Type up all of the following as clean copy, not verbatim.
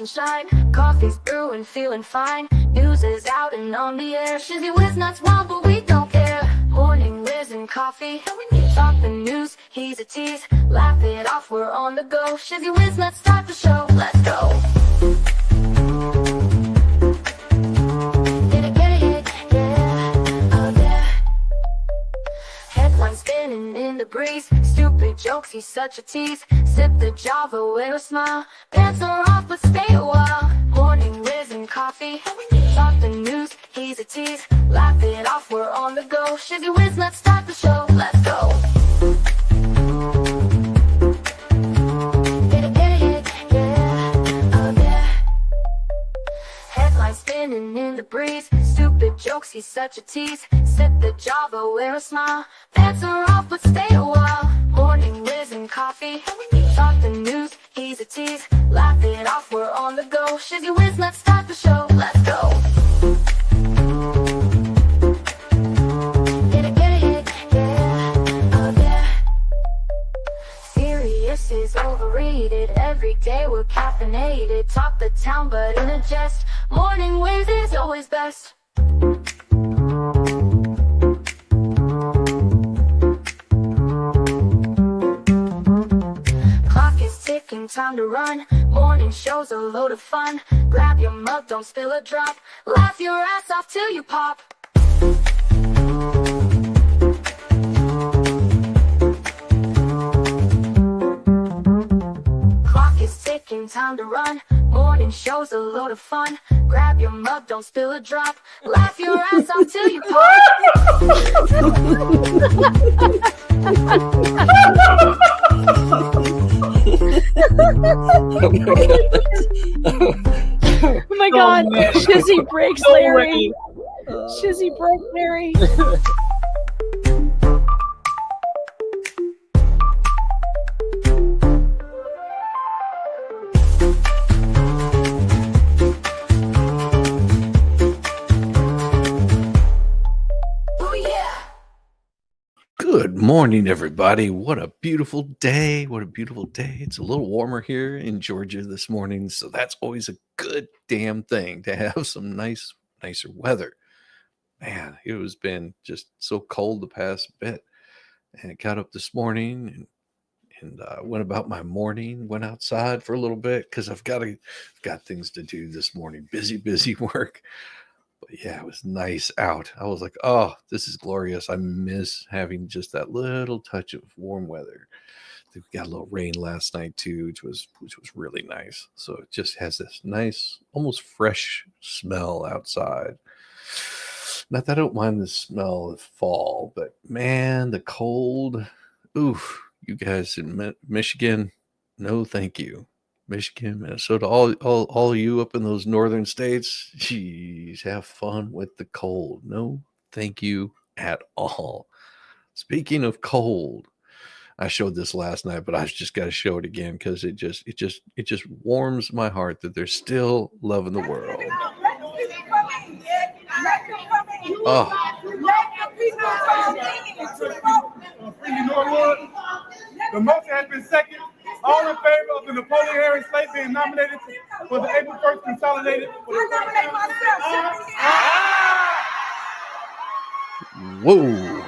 shine. Coffee's brewing, feeling fine. News is out and on the air. Shizzy Whiz nuts wild, but we don't care. Morning Whiz and Coffee. Talk the news, he's a tease. Laugh it off, we're on the go. Shizzy Whiz nuts, start the show. Let's go. Spinning in the breeze, stupid jokes, he's such a tease. Sip the Java with a smile. Pants are off, but stay a while. Morning Whiz and Coffee. Talk the news, he's a tease. Laugh it off, we're on the go. Shizzy Whiz, let's start the show. Let's go. Headlines spinning in the breeze, stupid jokes, he's such a tease. Sip the Java, wear a smile. Pants are off, but stay a while. Morning Whiz and Coffee. Talk the news, he's a tease. Laugh it off, we're on the go. Shizzy Whiz, let's start the show. Let's go. Serious is overrated. Every day we're caffeinated. Talk the town, but in a jest. Morning Whiz is always best. Clock is ticking, time to run. Morning show's a load of fun. Grab your mug, don't spill a drop. Laugh your ass off till you pop. Clock is ticking, time to run. Morning show's a load of fun. Grab your mug, don't spill a drop. Laugh your ass off till you pop. Oh my God. Shizzy breaks Larry. Shizzy broke Larry. Good morning, everybody. What a beautiful day. What a beautiful day. It's a little warmer here in Georgia this morning, so that's always a good damn thing to have some nicer weather. Man, it has been just so cold the past bit. And it got up this morning and went about my morning, went outside for a little bit because I've got things to do this morning. Busy work. But yeah, it was nice out. I was like, oh, this is glorious. I miss having just that little touch of warm weather. We got a little rain last night too, which was really nice. So it just has this nice, almost fresh smell outside. Not that I don't mind the smell of fall, but man, the cold. Oof, you guys in Michigan, no thank you. Michigan, Minnesota, all you up in those northern states, geez, have fun with the cold. No, thank you at all. Speaking of cold, I showed this last night, but I've just got to show it again because it just warms my heart that they're still loving the world. Oh. The motion has been seconded. All in favor of the Napoleon Harris slate being nominated for the April 1st consolidated. Whoa.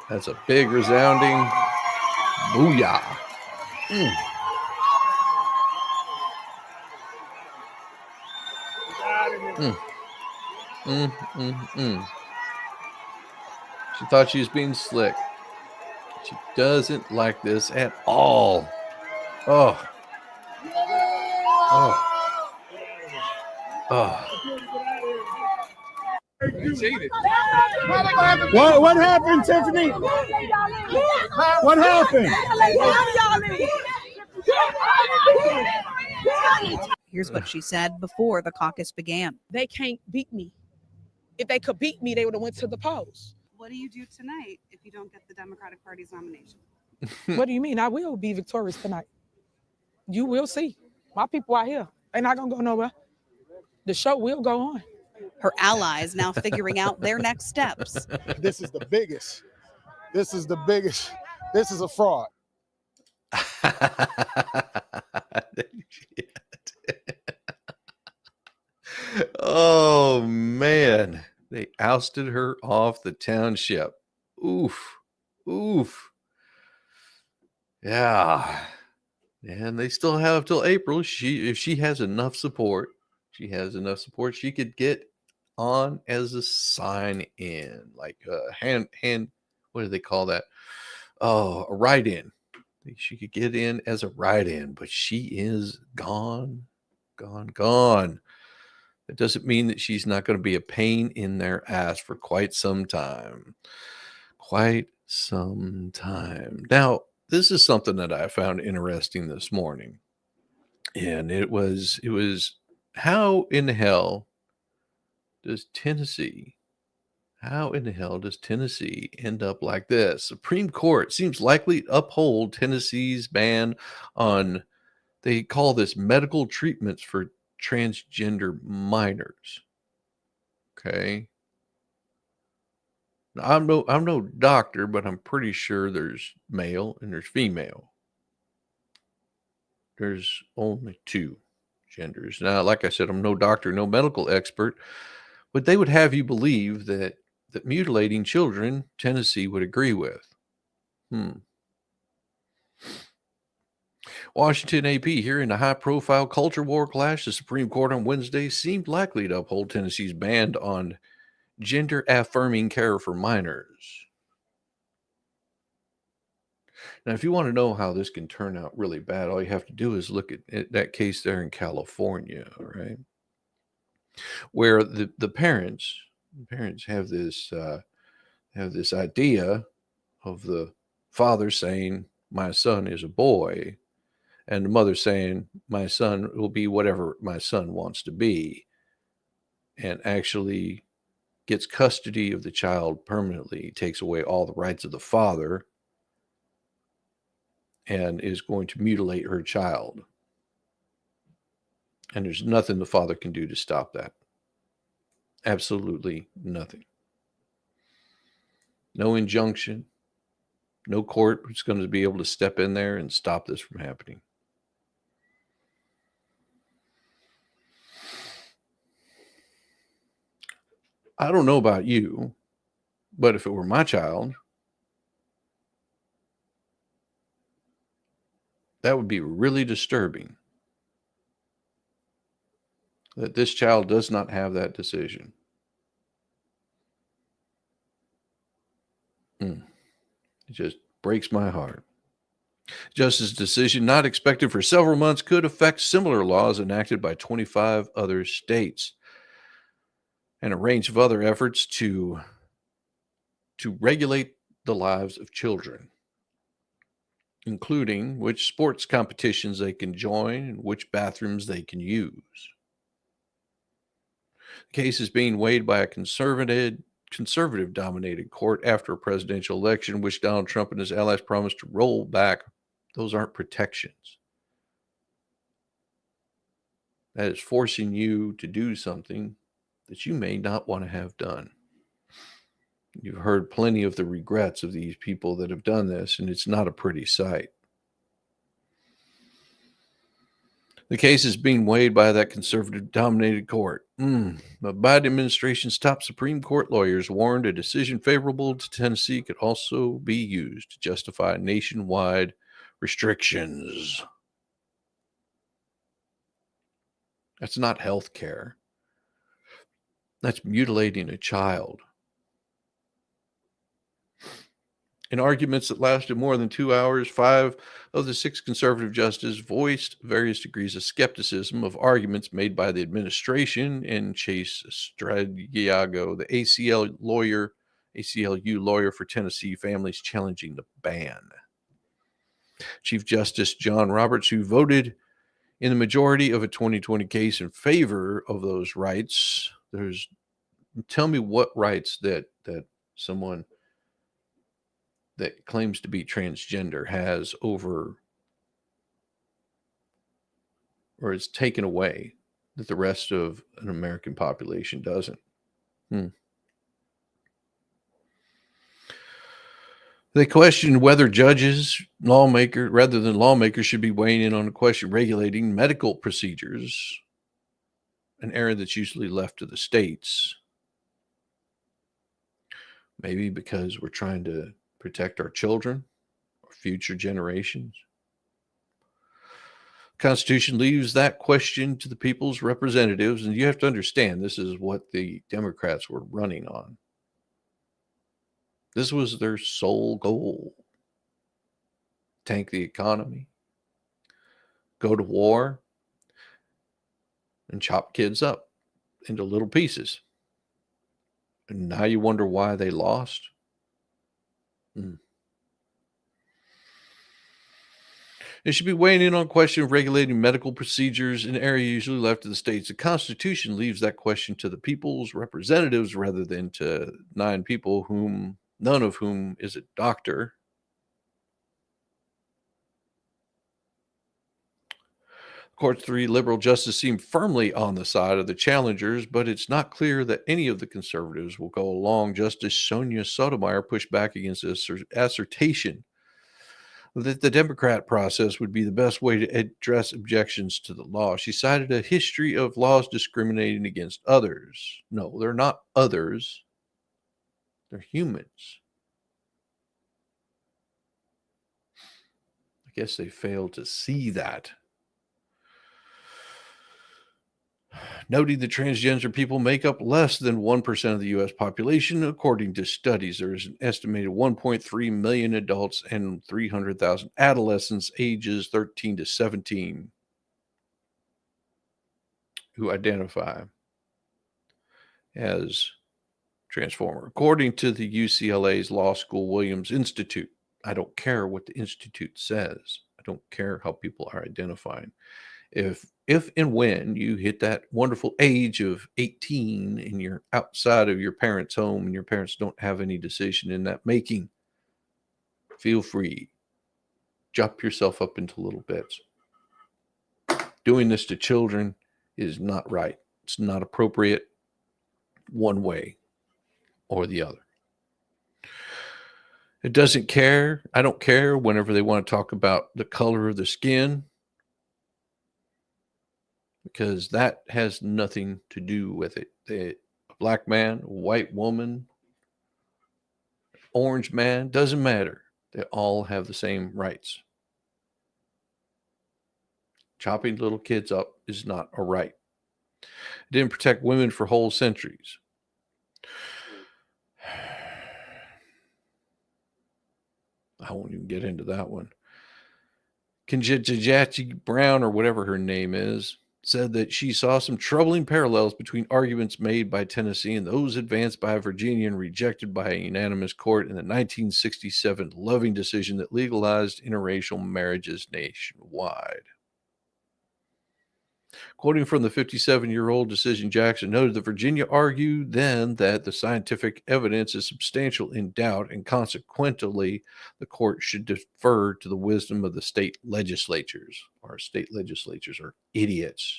That's a big resounding booyah. She thought she was being slick. She doesn't like this at all. Oh. What happened, Tiffany? What happened? Here's what she said before the caucus began. They can't beat me. If they could beat me, they would have went to the polls. What do you do tonight if you don't get the Democratic Party's nomination? What do you mean? I will be victorious tonight. You will see. My people out here. They're not going to go nowhere. The show will go on. Her allies now figuring out their next steps. This is the biggest. This is a fraud. Oh man, they ousted her off the township. Oof, oof. Yeah, and they still have till April. If she has enough support, she could get on as a sign in, like a hand. What do they call that? Oh, a write in. She could get in as a write in, but she is gone, gone, gone. It doesn't mean that she's not going to be a pain in their ass for quite some time. Quite some time. Now, this is something that I found interesting this morning. And it was how in the hell does Tennessee end up like this? Supreme Court seems likely to uphold Tennessee's ban on, they call this medical treatments for transgender minors. Okay. Now, I'm no doctor, but I'm pretty sure there's male and there's female. There's only two genders. Now, like I said, I'm no doctor, no medical expert, but they would have you believe that mutilating children, Tennessee would agree with. Washington AP, here in a high-profile culture war clash, the Supreme Court on Wednesday seemed likely to uphold Tennessee's ban on gender-affirming care for minors. Now, if you want to know how this can turn out really bad, all you have to do is look at that case there in California, right? Where the parents have this idea of the father saying, my son is a boy, and the mother saying, my son will be whatever my son wants to be, and actually gets custody of the child permanently, takes away all the rights of the father, and is going to mutilate her child. And there's nothing the father can do to stop that. Absolutely nothing. No injunction, no court is going to be able to step in there and stop this from happening. I don't know about you, but if it were my child, that would be really disturbing. That this child does not have that decision. It just breaks my heart. Justice's decision, not expected for several months, could affect similar laws enacted by 25 other states and a range of other efforts to regulate the lives of children, including which sports competitions they can join and which bathrooms they can use. The case is being weighed by a conservative-dominated court after a presidential election, which Donald Trump and his allies promised to roll back. Those aren't protections. That is forcing you to do something that you may not want to have done. You've heard plenty of the regrets of these people that have done this, and it's not a pretty sight. The case is being weighed by that conservative-dominated court. The Biden administration's top Supreme Court lawyers warned a decision favorable to Tennessee could also be used to justify nationwide restrictions. That's not health care. That's mutilating a child. In arguments that lasted more than 2 hours, 5 of the 6 conservative justices voiced various degrees of skepticism of arguments made by the administration and Chase Stradiago, the ACLU lawyer for Tennessee families challenging the ban. Chief Justice John Roberts, who voted in the majority of a 2020 case in favor of those rights, tell me what rights that someone that claims to be transgender has over or is taken away that the rest of an American population doesn't. They questioned whether judges, rather than lawmakers, should be weighing in on a question regulating medical procedures, an area that's usually left to the states. Maybe because we're trying to protect our children or future generations. Constitution leaves that question to the people's representatives, and you have to understand this is what the Democrats were running on. This was their sole goal. Tank the economy, go to war, and chop kids up into little pieces. And now you wonder why they lost? It should be weighing in on question of regulating medical procedures, an area usually left to the states. The Constitution leaves that question to the people's representatives rather than to 9 people, whom none of whom is a doctor. The court's 3 liberal justices seem firmly on the side of the challengers, but it's not clear that any of the conservatives will go along. Justice Sonia Sotomayor pushed back against this assertion that the Democrat process would be the best way to address objections to the law. She cited a history of laws discriminating against others. No, they're not others. They're humans. I guess they failed to see that. Noting that transgender people make up less than 1% of the U.S. population, according to studies. There is an estimated 1.3 million adults and 300,000 adolescents ages 13 to 17 who identify as transformer. According to the UCLA's Law School Williams Institute, I don't care what the Institute says. I don't care how people are identifying. If and when you hit that wonderful age of 18 and you're outside of your parents' home and your parents don't have any decision in that making, feel free. Chop yourself up into little bits. Doing this to children is not right. It's not appropriate one way or the other. It doesn't care. I don't care whenever they want to talk about the color of the skin, because that has nothing to do with it. A black man, a white woman, orange man, doesn't matter. They all have the same rights. Chopping little kids up is not a right. It didn't protect women for whole centuries. I won't even get into that one. Kinjiji Brown, or whatever her name is, said that she saw some troubling parallels between arguments made by Tennessee and those advanced by Virginia and rejected by a unanimous court in the 1967 Loving decision that legalized interracial marriages nationwide. Quoting from the 57-year-old decision, Jackson noted that Virginia argued then that the scientific evidence is substantial in doubt, and consequently, the court should defer to the wisdom of the state legislatures. Our state legislatures are idiots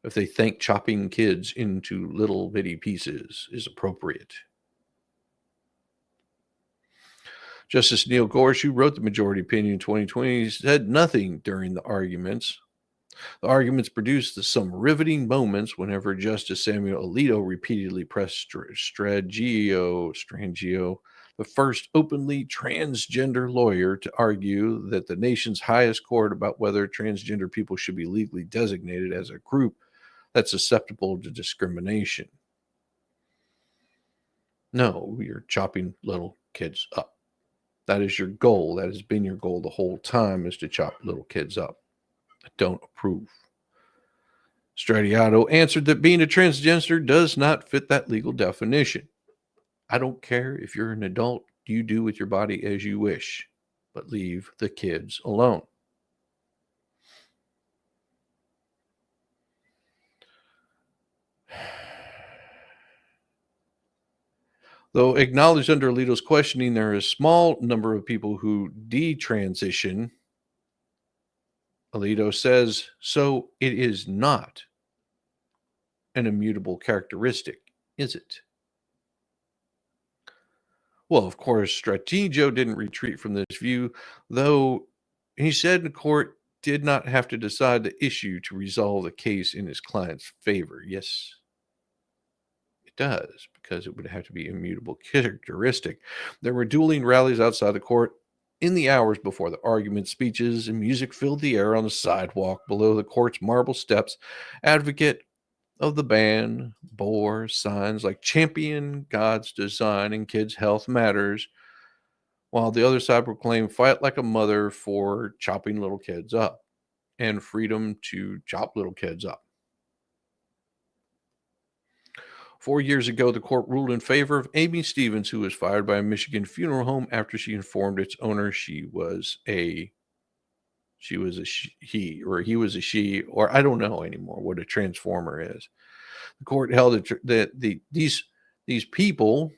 if they think chopping kids into little bitty pieces is appropriate. Justice Neil Gorsuch, who wrote the majority opinion in 2020, said nothing during the arguments. The arguments produced some riveting moments whenever Justice Samuel Alito repeatedly pressed Strangio, the first openly transgender lawyer, to argue that the nation's highest court about whether transgender people should be legally designated as a group that's susceptible to discrimination. No, you're chopping little kids up. That is your goal. That has been your goal the whole time, is to chop little kids up. I don't approve. Stradiato answered that being a transgender does not fit that legal definition. I don't care if you're an adult. You do with your body as you wish, but leave the kids alone. Though acknowledged under Alito's questioning, there is a small number of people who detransition. Alito says, so it is not an immutable characteristic, is it? Well, of course, Stratejo didn't retreat from this view, though he said the court did not have to decide the issue to resolve the case in his client's favor. Yes, it does, because it would have to be immutable characteristic. There were dueling rallies outside the court in the hours before the argument. Speeches and music filled the air on the sidewalk below the court's marble steps. Advocate of the ban bore signs like champion God's design and kids' health matters, while the other side proclaimed fight like a mother for chopping little kids up and freedom to chop little kids up. 4 years ago, the court ruled in favor of Amy Stevens, who was fired by a Michigan funeral home after she informed its owner he was a she, or I don't know anymore what a transformer is. The court held that these people,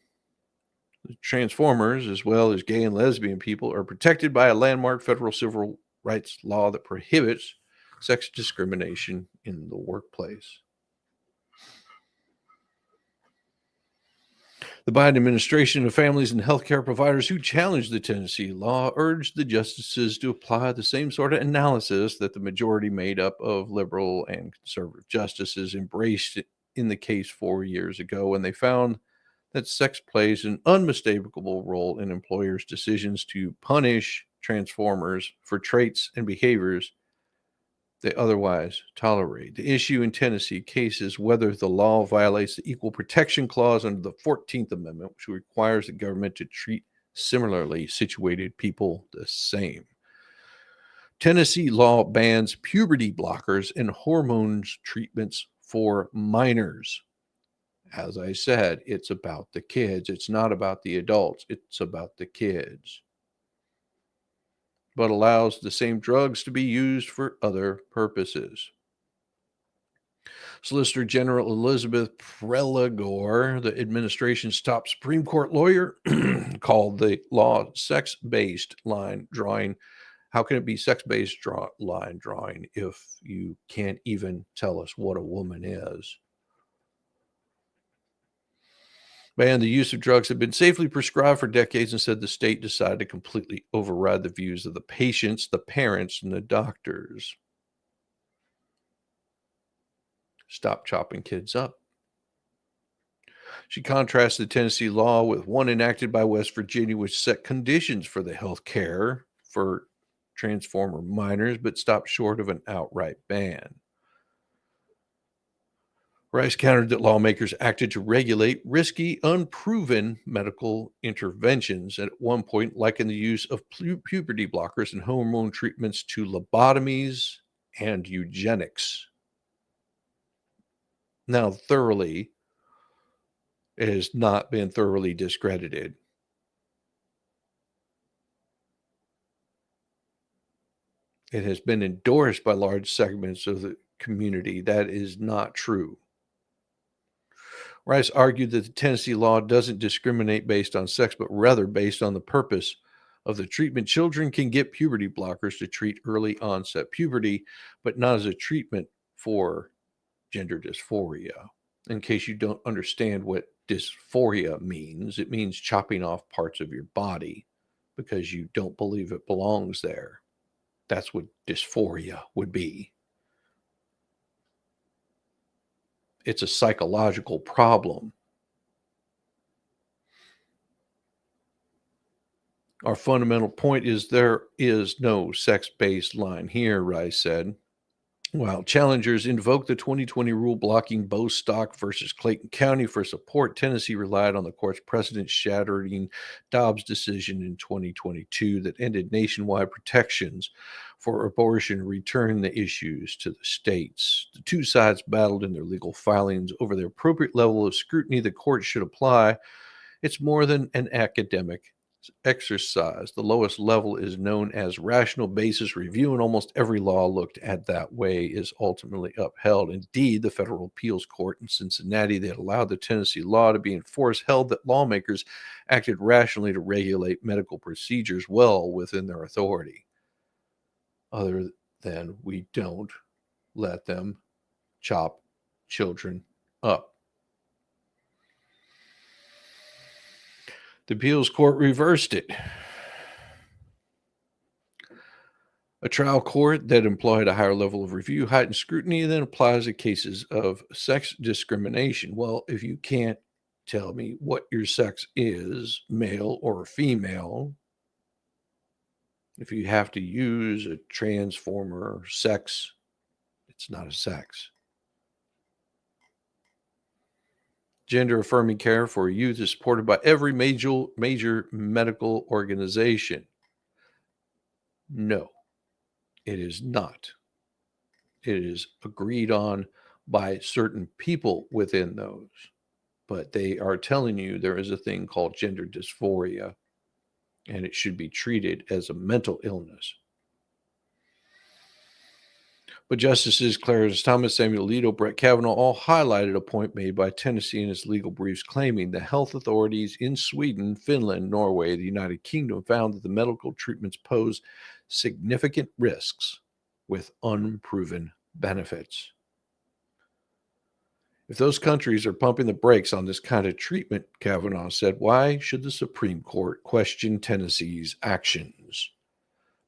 the transformers, as well as gay and lesbian people, are protected by a landmark federal civil rights law that prohibits sex discrimination in the workplace. The Biden administration of families and healthcare providers who challenged the Tennessee law urged the justices to apply the same sort of analysis that the majority made up of liberal and conservative justices embraced in the case 4 years ago when they found that sex plays an unmistakable role in employers' decisions to punish transformers for traits and behaviors they otherwise tolerate. The issue in Tennessee case is whether the law violates the Equal Protection Clause under the 14th Amendment, which requires the government to treat similarly situated people the same. Tennessee law bans puberty blockers and hormones treatments for minors. As I said, it's about the kids. It's not about the adults. It's about the kids. But allows the same drugs to be used for other purposes. Solicitor General Elizabeth Preligor, the administration's top Supreme Court lawyer, called the law sex-based line drawing. How can it be sex-based line drawing if you can't even tell us what a woman is? Banned the use of drugs have been safely prescribed for decades and said the state decided to completely override the views of the patients, the parents, and the doctors. Stop chopping kids up. She contrasted the Tennessee law with one enacted by West Virginia, which set conditions for the health care for transformer minors, but stopped short of an outright ban. Rice countered that lawmakers acted to regulate risky, unproven medical interventions, and at one point likened the use of puberty blockers and hormone treatments to lobotomies and eugenics. Now, it has not been thoroughly discredited. It has been endorsed by large segments of the community. That is not true. Rice argued that the Tennessee law doesn't discriminate based on sex, but rather based on the purpose of the treatment. Children can get puberty blockers to treat early onset puberty, but not as a treatment for gender dysphoria. In case you don't understand what dysphoria means, it means chopping off parts of your body because you don't believe it belongs there. That's what dysphoria would be. It's a psychological problem. Our fundamental point is there is no sex-based line here, Rice said. While challengers invoked the 2020 rule blocking Bostock versus Clayton County for support, Tennessee relied on the court's precedent-shattering Dobbs decision in 2022 that ended nationwide protections for abortion and returned the issues to the states. The two sides battled in their legal filings over the appropriate level of scrutiny the court should apply. It's more than an academic exercise. The lowest level is known as rational basis review, and almost every law looked at that way is ultimately upheld. Indeed, the federal appeals court in Cincinnati that allowed the Tennessee law to be enforced held that lawmakers acted rationally to regulate medical procedures well within their authority. Other than we don't let them chop children up. The appeals court reversed it. A trial court that employed a higher level of review, heightened scrutiny, then applies to cases of sex discrimination. Well, if you can't tell me what your sex is, male or female, if you have to use a transformer sex, it's not a sex. Gender affirming care for youth is supported by every major medical organization. No, it is not. It is agreed on by certain people within those, but they are telling you there is a thing called gender dysphoria, and it should be treated as a mental illness. But Justices Clarence Thomas, Samuel Alito, Brett Kavanaugh all highlighted a point made by Tennessee in its legal briefs, claiming the health authorities in Sweden, Finland, Norway, the United Kingdom found that the medical treatments pose significant risks with unproven benefits. If those countries are pumping the brakes on this kind of treatment, Kavanaugh said, why should the Supreme Court question Tennessee's actions?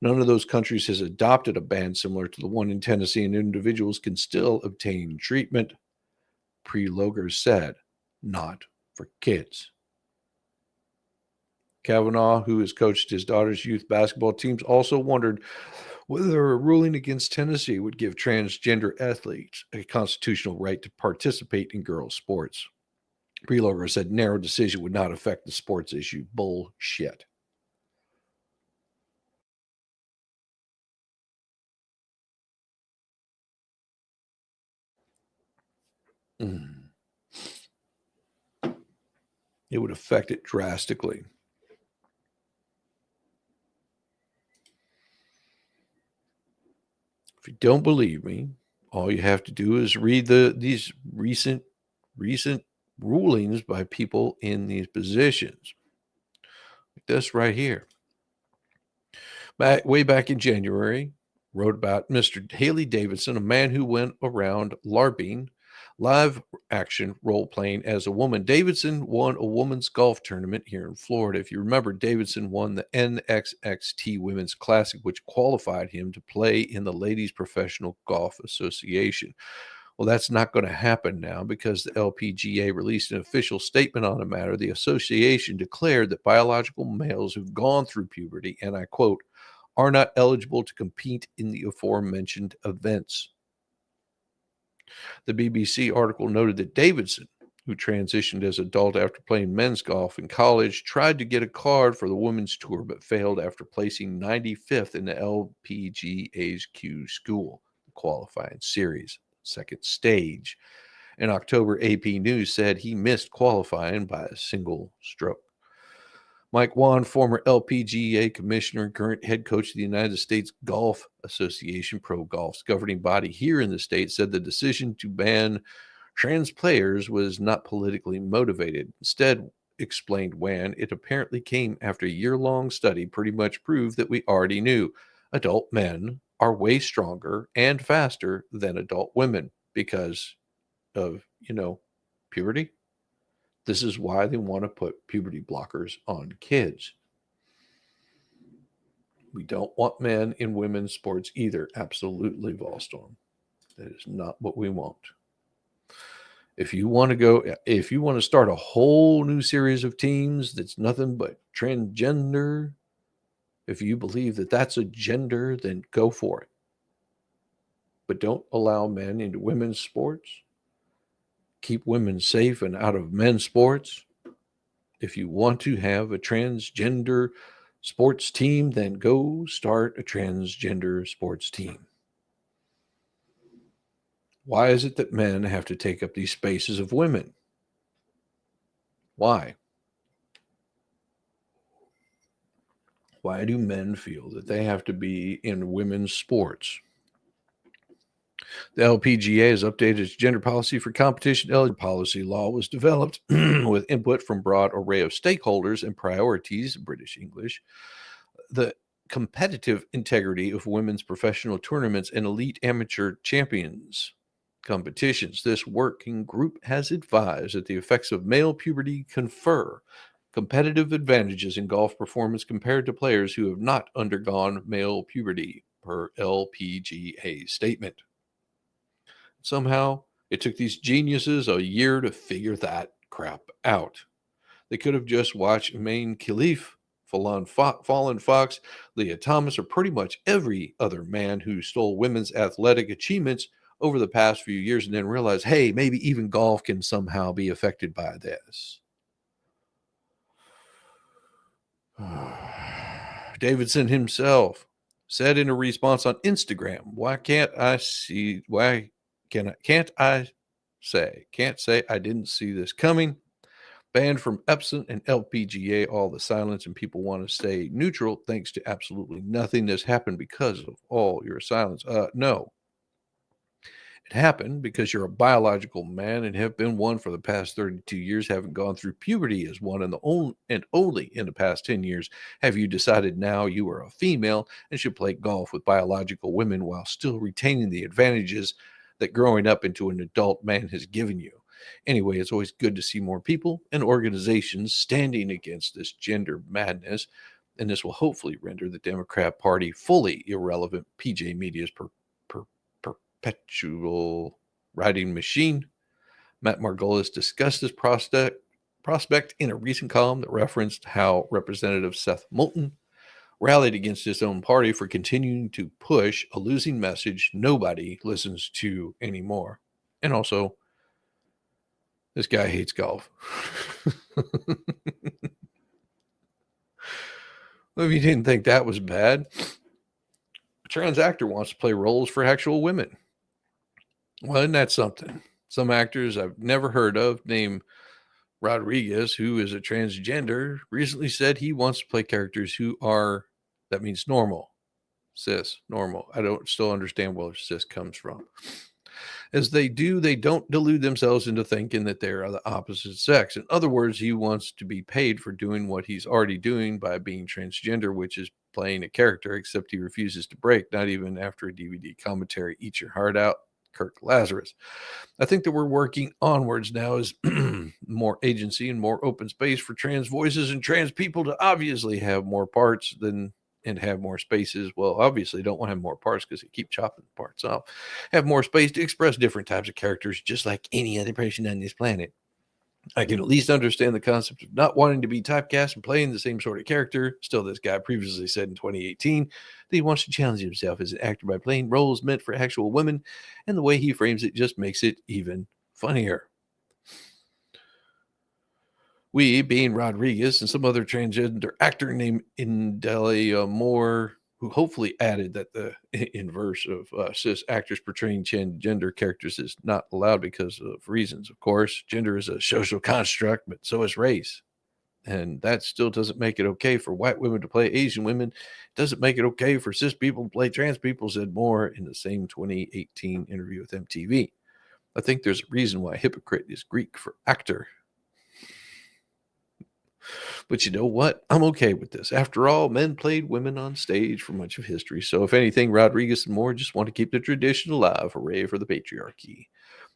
None of those countries has adopted a ban similar to the one in Tennessee, and individuals can still obtain treatment. Prelogar said, not for kids. Kavanaugh, who has coached his daughter's youth basketball teams, also wondered whether a ruling against Tennessee would give transgender athletes a constitutional right to participate in girls' sports. Prelogar said narrow decision would not affect the sports issue. Bullshit. It would affect it drastically. If you don't believe me, all you have to do is read these recent rulings by people in these positions. Like this right here. Way back in January, wrote about Mr. Haley Davidson, a man who went around LARPing, live action role playing as a woman. Davidson won a women's golf tournament here in Florida. If you remember, Davidson won the NXXT Women's Classic, which qualified him to play in the Ladies Professional Golf Association. Well, that's not going to happen now because the LPGA released an official statement on the matter. The association declared that biological males who've gone through puberty, and I quote, are not eligible to compete in the aforementioned events. The BBC article noted that Davidson, who transitioned as adult after playing men's golf in college, tried to get a card for the women's tour but failed after placing 95th in the LPGA's Q School, the qualifying series, second stage. In October, AP News said he missed qualifying by a single stroke. Mike Wan, former LPGA commissioner and current head coach of the United States Golf Association, Pro Golf's governing body here in the state, said the decision to ban trans players was not politically motivated. Instead, explained Wan, it apparently came after a year-long study pretty much proved that we already knew. Adult men are way stronger and faster than adult women because of, puberty. This is why they want to put puberty blockers on kids. We don't want men in women's sports either. Absolutely, Volstorm. That is not what we want. If you want to start a whole new series of teams that's nothing but transgender, if you believe that that's a gender, then go for it. But don't allow men into women's sports. Keep women safe and out of men's sports. If you want to have a transgender sports team, then go start a transgender sports team. Why is it that men have to take up these spaces of women? Why? Why do men feel that they have to be in women's sports? The LPGA has updated its gender policy for competition. Policy law was developed with input from a broad array of stakeholders and priorities, British English, the competitive integrity of women's professional tournaments and elite amateur champions competitions. This working group has advised that the effects of male puberty confer competitive advantages in golf performance compared to players who have not undergone male puberty, per LPGA statement. Somehow, it took these geniuses a year to figure that crap out. They could have just watched Maine Khalif, Fallen Fox, Leah Thomas, or pretty much every other man who stole women's athletic achievements over the past few years and then realized, hey, maybe even golf can somehow be affected by this. Davidson himself said in a response on Instagram, can't say I didn't see this coming. Banned from Epson and LPGA, all the silence, and people want to stay neutral thanks to absolutely nothing that's happened because of all your silence. No. It happened because you're a biological man and have been one for the past 32 years, haven't gone through puberty as one, and only in the past 10 years have you decided now you are a female and should play golf with biological women while still retaining the advantages that growing up into an adult man has given you. Anyway, it's always good to see more people and organizations standing against this gender madness, and this will hopefully render the Democrat Party fully irrelevant. PJ Media's perpetual writing machine. Matt Margolis discussed this prospect in a recent column that referenced how Representative Seth Moulton rallied against his own party for continuing to push a losing message nobody listens to anymore. And also, this guy hates golf. Well, if you didn't think that was bad, a trans actor wants to play roles for actual women. Well, isn't that something? Some actors I've never heard of, named Rodriguez, who is a transgender, recently said he wants to play characters who are, that means normal, cis, normal. I don't still understand where cis comes from. As they don't delude themselves into thinking that they are the opposite sex. In other words, he wants to be paid for doing what he's already doing by being transgender, which is playing a character, except he refuses to break, not even after a DVD commentary, Eat Your Heart Out, Kirk Lazarus. I think that we're working onwards now as more agency and more open space for trans voices and trans people to obviously have more parts and have more spaces. Well, obviously don't want to have more parts because they keep chopping parts off. Have more space to express different types of characters just like any other person on this planet. I can at least understand the concept of not wanting to be typecast and playing the same sort of character. Still, this guy previously said in 2018 that he wants to challenge himself as an actor by playing roles meant for actual women, and the way he frames it just makes it even funnier. We, being Rodriguez and some other transgender actor named Indelia Moore, who hopefully added that the inverse of cis actors portraying gender characters is not allowed because of reasons. Of course, gender is a social construct, but so is race. And that still doesn't make it okay for white women to play Asian women. It doesn't make it okay for cis people to play trans people, said Moore in the same 2018 interview with MTV. I think there's a reason why hypocrite is Greek for actor. But you know what? I'm okay with this. After all, men played women on stage for much of history. So if anything, Rodriguez and Moore just want to keep the tradition alive. Hooray for the patriarchy.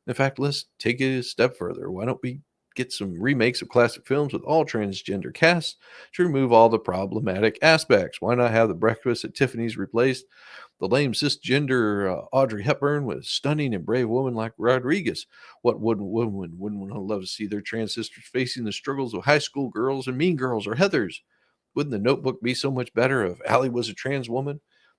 In fact, let's take it a step further. Why don't we get some remakes of classic films with all transgender casts to remove all the problematic aspects? Why not have The Breakfast at Tiffany's replaced the lame cisgender Audrey Hepburn with a stunning and brave woman like Rodriguez? What wouldn't love to see their trans sisters facing the struggles of high school girls and Mean Girls or Heathers? Wouldn't The Notebook be so much better if Allie was a trans woman?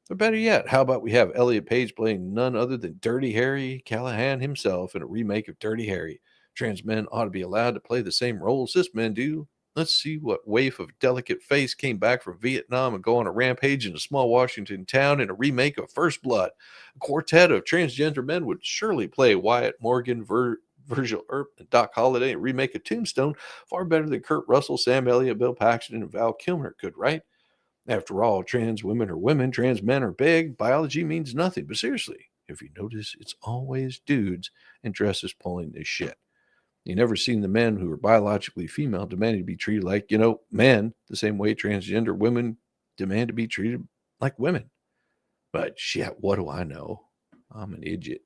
Or better yet, how about we have Elliot Page playing none other than Dirty Harry Callahan himself in a remake of Dirty Harry? Trans men ought to be allowed to play the same roles cis men do. Let's see what waif of delicate face came back from Vietnam and go on a rampage in a small Washington town in a remake of First Blood. A quartet of transgender men would surely play Wyatt Morgan, Virgil Earp, and Doc Holliday in a remake of Tombstone far better than Kurt Russell, Sam Elliott, Bill Paxton, and Val Kilmer could, right? After all, trans women are women, trans men are big. Biology means nothing. But seriously, if you notice, it's always dudes in dresses pulling this shit. You never seen the men who are biologically female demanding to be treated like, men, the same way transgender women demand to be treated like women. But shit, what do I know? I'm an idiot.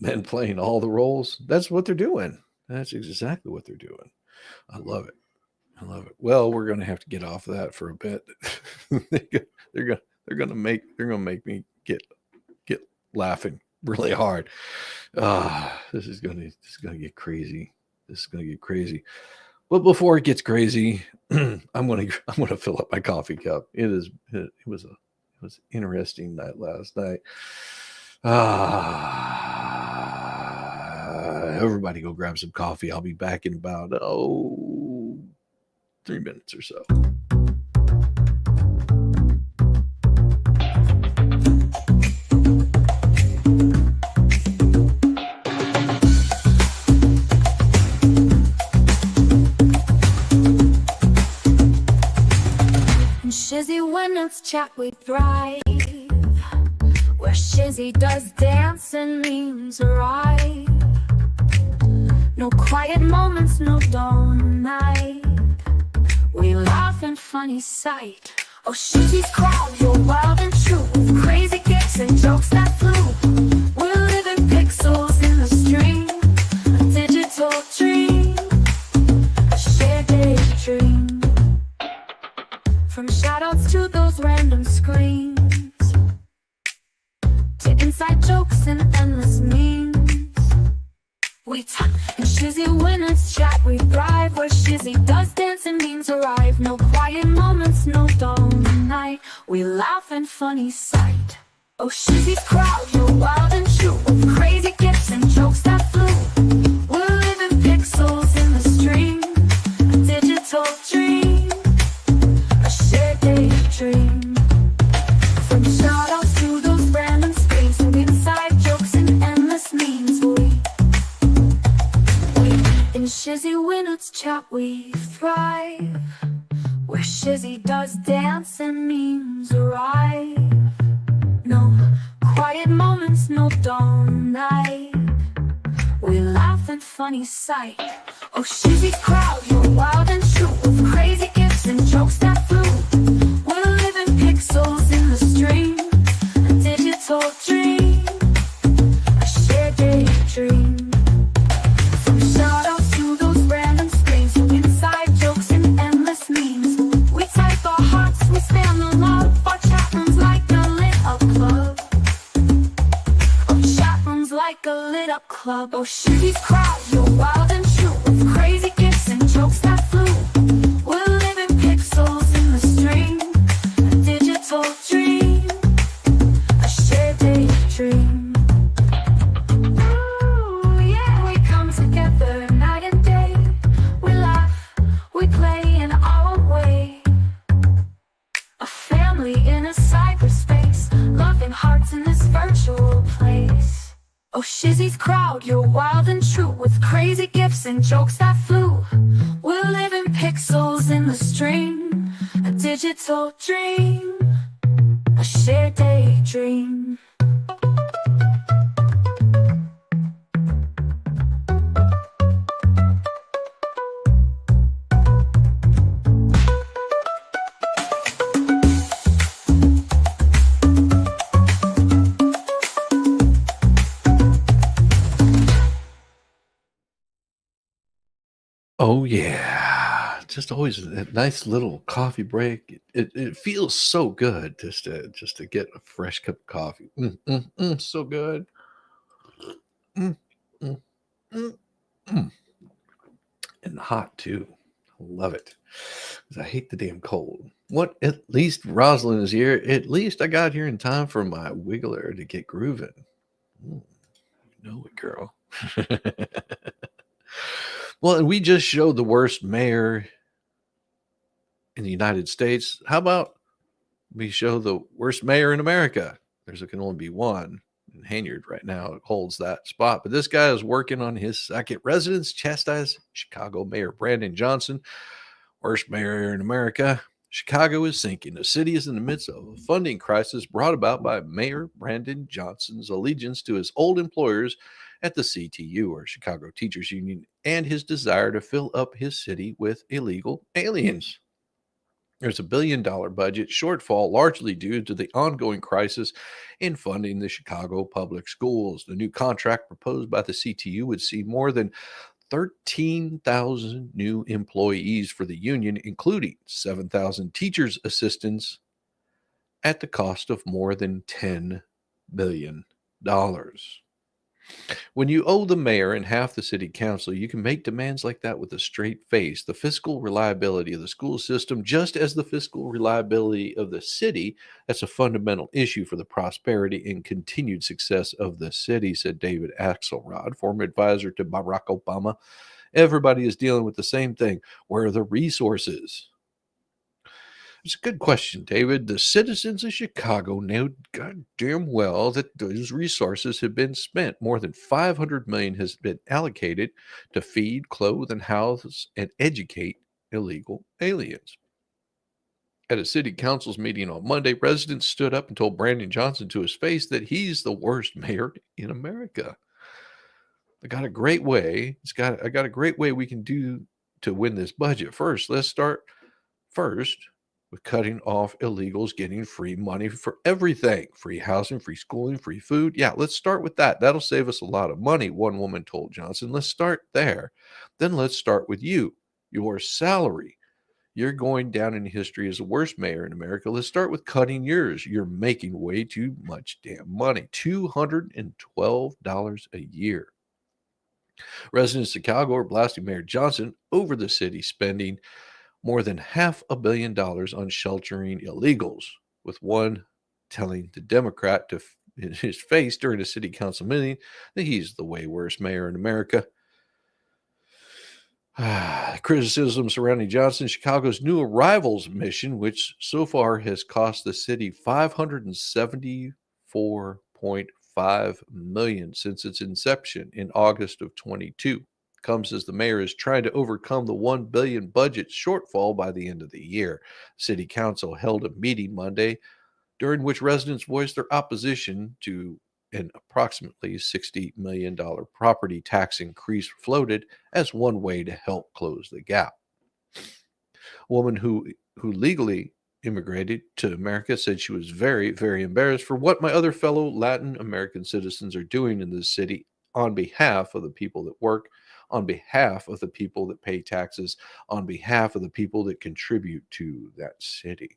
Men playing all the roles. That's what they're doing. That's exactly what they're doing. I love it. I love it. Well, we're going to have to get off of that for a bit. They're going to make me get laughing really hard. This is going to get crazy. This is going to get crazy. But before it gets crazy, I'm going to fill up my coffee cup. It was an interesting night last night. Everybody go grab some coffee. I'll be back in about 3 minutes or so. Shizzy, when it's chat we thrive, where Shizzy does dance and memes arrive. No quiet moments, no dull night. We laugh and funny sight. Oh, Shizzy's crowd, you're wild and true, with crazy gifts and jokes that flew. We're living pixels in the stream, a digital dream, a shared daydream. From shoutouts to those random screams, to inside jokes and endless memes. We talk and Shizzy, when it's chat we thrive, where Shizzy does dance and memes arrive. No quiet moments, no dull night. We laugh and funny sight. Oh, Shizzy's crowd, you're wild and true, with crazy gifts and jokes that flew. We're living pixels in the stream, a digital dream, a shared daydream. From shoutouts to those random screams, to inside jokes and endless memes. In Shizzy, when it's chat we thrive, where Shizzy does dance and memes arrive. No quiet moments, no dull night. We laugh and funny sight. Oh, Shizzy's crowd, you're wild and true, with crazy gifts and jokes that flew. We're living pixels in the stream, a digital dream, a shared daydream. From shoutouts to those random screams, to inside jokes and endless memes. We type our hearts, we spam the love. Our chat rooms like a lit up club. Our chat rooms like a lit up club. Oh, Shizzy's crowd, you're wild and true, with crazy gifts and jokes that flew. We're living pixels in the stream, a digital dream, a shared daydream. Ooh, yeah, we come together night and day. We laugh, we play in our way. A family in a cyberspace, loving hearts in this virtual place. Oh, Shizzy's crowd, you're wild and true, with crazy gifts and jokes that flew. We're living pixels in the stream, a digital dream, a shared daydream. Oh yeah, just always a nice little coffee break. It feels so good just to get a fresh cup of coffee. So good. Mm, mm, mm, mm. And hot too. I love it. 'Cause I hate the damn cold. What? At least Rosalind is here. At least I got here in time for my wiggler to get grooving. You know it, girl. Well, and we just showed the worst mayor in the United States. How about we show the worst mayor in America? There can only be one. And Hanyard right now holds that spot. But this guy is working on his second residence, chastise Chicago Mayor Brandon Johnson, worst mayor in America. Chicago is sinking. The city is in the midst of a funding crisis brought about by Mayor Brandon Johnson's allegiance to his old employers at the CTU, or Chicago Teachers Union, and his desire to fill up his city with illegal aliens. There's a $1 billion budget shortfall, largely due to the ongoing crisis in funding the Chicago public schools. The new contract proposed by the CTU would see more than 13,000 new employees for the union, including 7,000 teachers' assistants, at the cost of more than $10 billion. When you owe the mayor and half the city council, you can make demands like that with a straight face. The fiscal reliability of the school system, just as the fiscal reliability of the city, that's a fundamental issue for the prosperity and continued success of the city, said David Axelrod, former advisor to Barack Obama. Everybody is dealing with the same thing. Where are the resources? It's a good question, David. The citizens of Chicago know goddamn well that those resources have been spent. More than $500 million has been allocated to feed, clothe, and house and educate illegal aliens. At a city council's meeting on Monday, residents stood up and told Brandon Johnson to his face that he's the worst mayor in America. I got a great way. I got a great way we can do to win this budget. Let's start with cutting off illegals getting free money for everything: free housing, free schooling, free food. Yeah, let's start with that. That'll save us a lot of money, one woman told Johnson. Let's start there. Then let's start with you, your salary. You're going down in history as the worst mayor in America. Let's start with cutting yours. You're making way too much damn money, $212 a year. Residents of Chicago are blasting Mayor Johnson over the city spending more than $500 million on sheltering illegals, with one telling the Democrat in his face during a city council meeting that he's the way worst mayor in America. Criticism surrounding Johnson, Chicago's new arrivals mission, which so far has cost the city $574.5 million since its inception in August of 22. Comes as the mayor is trying to overcome the $1 billion budget shortfall by the end of the year. City Council held a meeting Monday during which residents voiced their opposition to an approximately $60 million property tax increase floated as one way to help close the gap. A woman who legally immigrated to America said she was very, very embarrassed for what my other fellow Latin American citizens are doing in this city on behalf of the people that work, on behalf of the people that pay taxes, on behalf of the people that contribute to that city.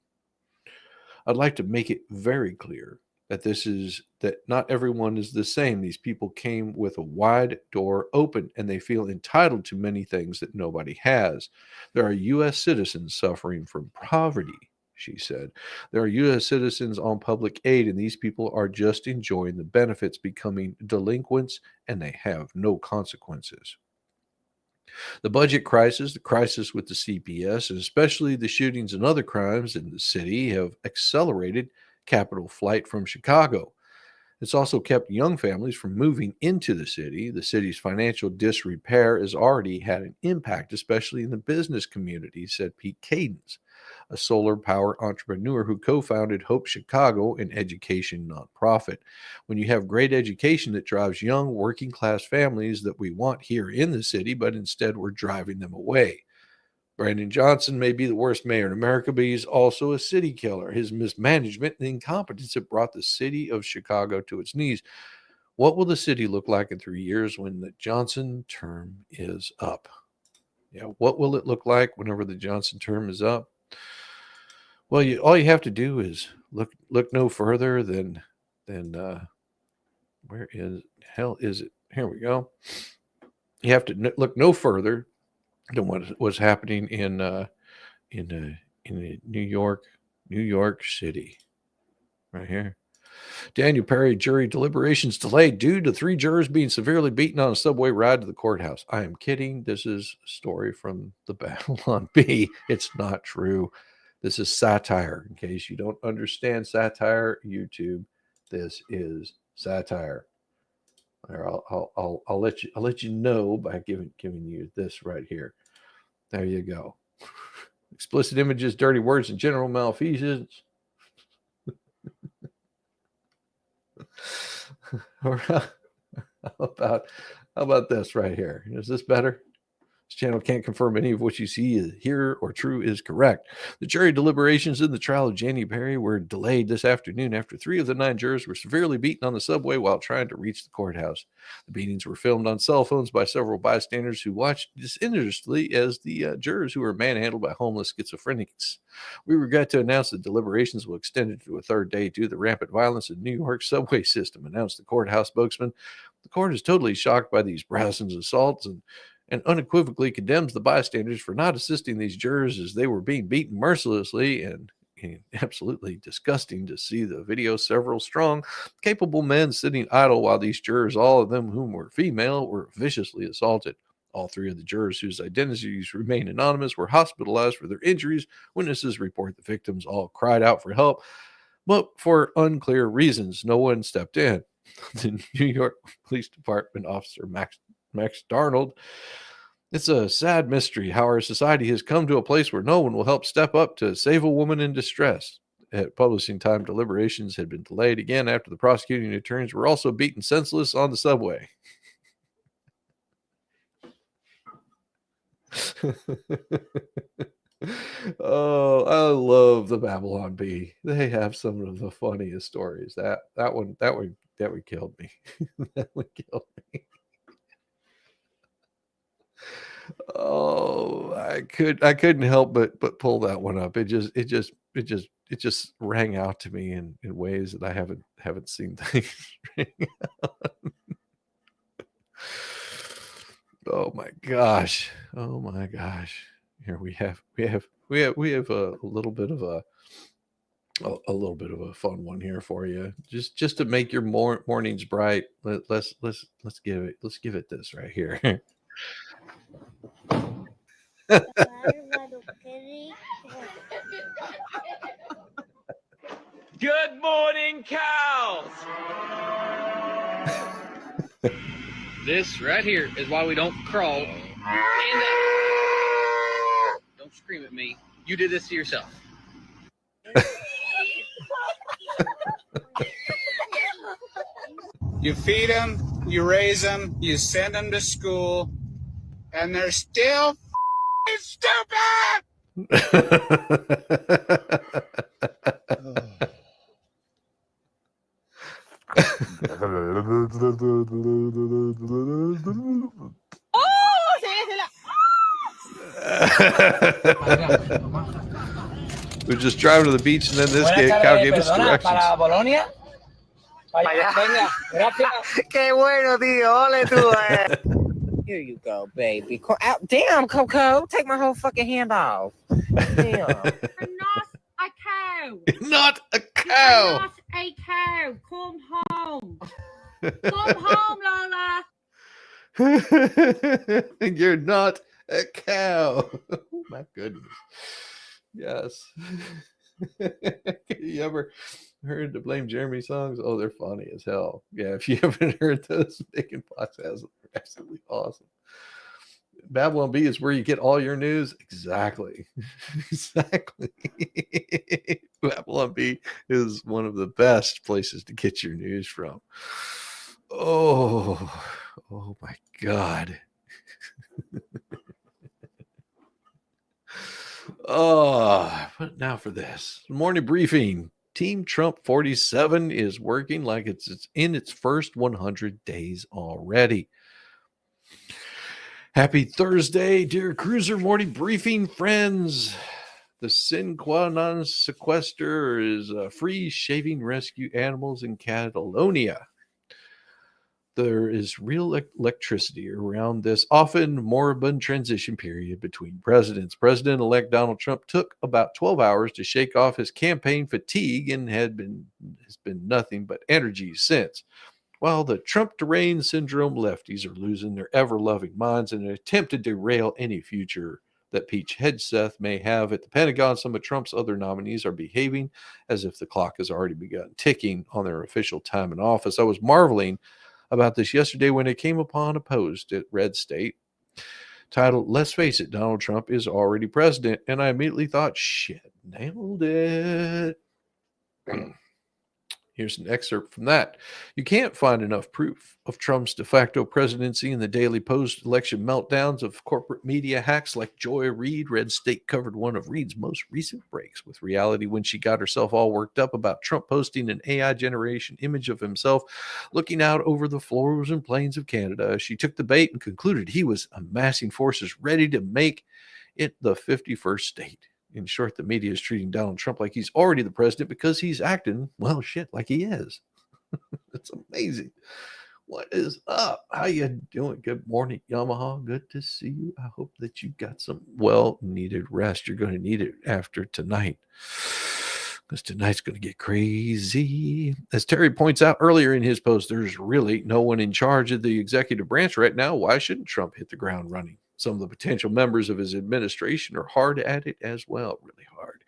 I'd like to make it very clear that not everyone is the same. These people came with a wide door open, and they feel entitled to many things that nobody has. There are U.S. citizens suffering from poverty, she said. There are U.S. citizens on public aid, and these people are just enjoying the benefits, becoming delinquents, and they have no consequences. The budget crisis, the crisis with the CPS, and especially the shootings and other crimes in the city have accelerated capital flight from Chicago. It's also kept young families from moving into the city. The city's financial disrepair has already had an impact, especially in the business community, said Pete Cadence, a solar power entrepreneur who co-founded Hope Chicago, an education nonprofit. When you have great education that drives young working class families that we want here in the city, but instead we're driving them away. Brandon Johnson may be the worst mayor in America, but he's also a city killer. His mismanagement and incompetence have brought the city of Chicago to its knees. What will the city look like in 3 years when the Johnson term is up? Yeah, what will it look like whenever the Johnson term is up? Well, all you have to do is look no further than where is hell is it? Here we go. You have to look no further than what was happening in New York City, right here. Daniel Perry jury deliberations delayed due to 3 jurors being severely beaten on a subway ride to the courthouse. I am kidding. This is a story from the Babylon Bee. It's not true. This is satire. In case you don't understand satire, YouTube, this is satire. I'll let you know by giving you this right here. There you go. Explicit images, dirty words, and general malfeasance. How about this right here? Is this better? This channel can't confirm any of what you see is here or true is correct. The jury deliberations in the trial of Janie Perry were delayed this afternoon after 3 of the 9 jurors were severely beaten on the subway while trying to reach the courthouse. The beatings were filmed on cell phones by several bystanders who watched disinterestedly as the jurors who were manhandled by homeless schizophrenics. We regret to announce that deliberations will extend into a third day due to the rampant violence in New York's subway system, announced the courthouse spokesman. The court is totally shocked by these Brason's assaults and unequivocally condemns the bystanders for not assisting these jurors as they were being beaten mercilessly, and absolutely disgusting to see the video. Several strong, capable men sitting idle while these jurors, all of them whom were female, were viciously assaulted. All 3 of the jurors, whose identities remain anonymous, were hospitalized for their injuries. Witnesses report the victims all cried out for help, but for unclear reasons, no one stepped in. The New York Police Department officer Max Darnold. It's a sad mystery how our society has come to a place where no one will help step up to save a woman in distress. At publishing time, deliberations had been delayed again after the prosecuting attorneys were also beaten senseless on the subway. Oh, I love the Babylon Bee. They have some of the funniest stories. That one killed me. That one killed me. Oh, I couldn't help but pull that one up. It just rang out to me in ways that I haven't seen things ring out. Oh my gosh. Here we have a little bit of a fun one here for you, just to make your mornings bright. Let's give it this right here. Good morning, cows. This right here is why we don't crawl. Stand up. Don't scream at me. You did this to yourself. You feed them, you raise them, you send them to school, and they're still stupid. We're just driving to the beach, and then this cow gave us directions. Qué bueno, tío. Ole tú. Here you go, baby. Damn, Coco. Take my whole fucking hand off. Damn. I'm not a cow. Not a cow. I'm not a cow. Come home. Come home, Lola. You're not a cow. Oh my goodness. Yes. You ever heard the Blame Jeremy songs? Oh, they're funny as hell. Yeah, if you haven't heard those, Bacon Pots has them. They're absolutely awesome. Babylon Bee is where you get all your news. Exactly. Exactly. Babylon Bee is one of the best places to get your news from. Oh my God. But now for this morning briefing. Team Trump 47 is working like it's in its first 100 days already. Happy Thursday, dear Cruiser Morning Briefing friends. The sine qua non sequester is free shaving rescue animals in Catalonia. There is real electricity around this often moribund transition period between presidents. President-elect Donald Trump took about 12 hours to shake off his campaign fatigue and has been nothing but energy since. While the Trump deranged syndrome lefties are losing their ever-loving minds in an attempt to derail any future that Pete Hegseth may have at the Pentagon, some of Trump's other nominees are behaving as if the clock has already begun ticking on their official time in office. I was marveling about this yesterday when I came upon a post at Red State titled, "Let's face it, Donald Trump is already president." And I immediately thought, shit, nailed it. Here's an excerpt from that. You can't find enough proof of Trump's de facto presidency in the daily post-election meltdowns of corporate media hacks like Joy Reid. Red State covered one of Reid's most recent breaks with reality when she got herself all worked up about Trump posting an AI generation image of himself looking out over the floors and plains of Canada. She took the bait and concluded he was amassing forces ready to make it the 51st state. In short, the media is treating Donald Trump like he's already the president because he's acting, well, shit, like he is. It's amazing. What is up? How you doing? Good morning, Yamaha. Good to see you. I hope that you got some well-needed rest. You're going to need it after tonight, because tonight's going to get crazy. As Terry points out earlier in his post, there's really no one in charge of the executive branch right now. Why shouldn't Trump hit the ground running? Some of the potential members of his administration are hard at it as well, really hard.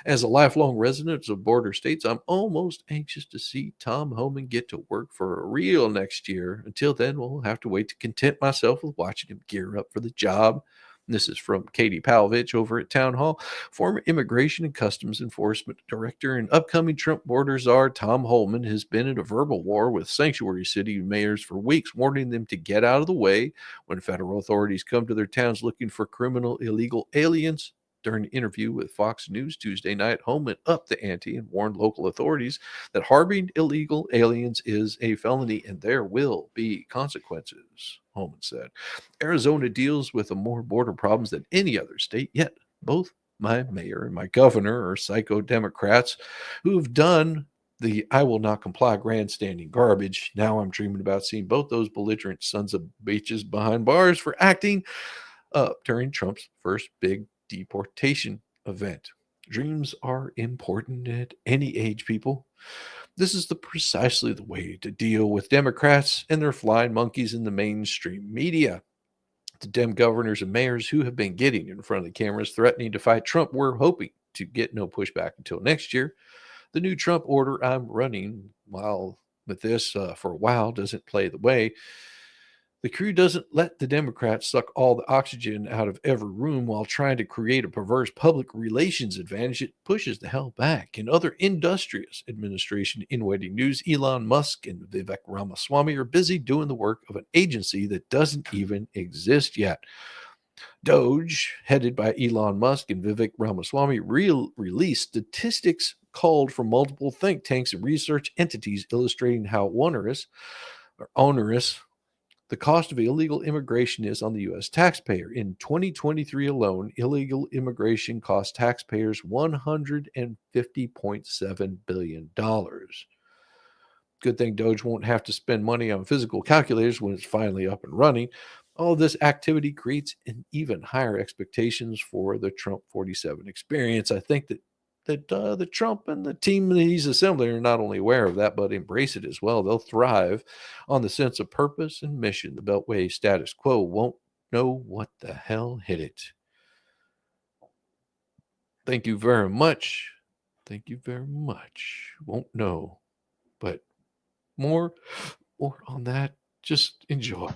As a lifelong resident of border states, I'm almost anxious to see Tom Homan get to work for real next year. Until then, we'll have to wait to content myself with watching him gear up for the job. This is from Katie Palovich over at Town Hall. Former Immigration and Customs Enforcement Director and upcoming Trump border czar Tom Homan has been in a verbal war with sanctuary city mayors for weeks, warning them to get out of the way when federal authorities come to their towns looking for criminal illegal aliens. During an interview with Fox News Tuesday night, Homan upped the ante and warned local authorities that harboring illegal aliens is a felony and there will be consequences, Homan said. Arizona deals with more border problems than any other state, yet both my mayor and my governor are psycho Democrats who've done the I will not comply grandstanding garbage. Now I'm dreaming about seeing both those belligerent sons of bitches behind bars for acting up during Trump's first big deportation event. Dreams are important at any age, people. This is precisely the way to deal with Democrats and their flying monkeys in the mainstream media. The Dem governors and mayors who have been getting in front of the cameras threatening to fight Trump were hoping to get no pushback until next year. The new Trump order I'm running while with this for a while doesn't play the way. The crew doesn't let the Democrats suck all the oxygen out of every room while trying to create a perverse public relations advantage. It pushes the hell back. In other industrious administration in waiting news, Elon Musk and Vivek Ramaswamy are busy doing the work of an agency that doesn't even exist yet. Doge, headed by Elon Musk and Vivek Ramaswamy, released statistics called from multiple think tanks and research entities illustrating how onerous the cost of illegal immigration is on the U.S. taxpayer. In 2023 alone, illegal immigration cost taxpayers $150.7 billion. Good thing Doge won't have to spend money on physical calculators when it's finally up and running. All this activity creates an even higher expectations for the Trump 47 experience. I think that the Trump and the team that he's assembling are not only aware of that, but embrace it as well. They'll thrive on the sense of purpose and mission. The Beltway status quo won't know what the hell hit it. Thank you very much. Thank you very much. Won't know. But more on that. Just enjoy.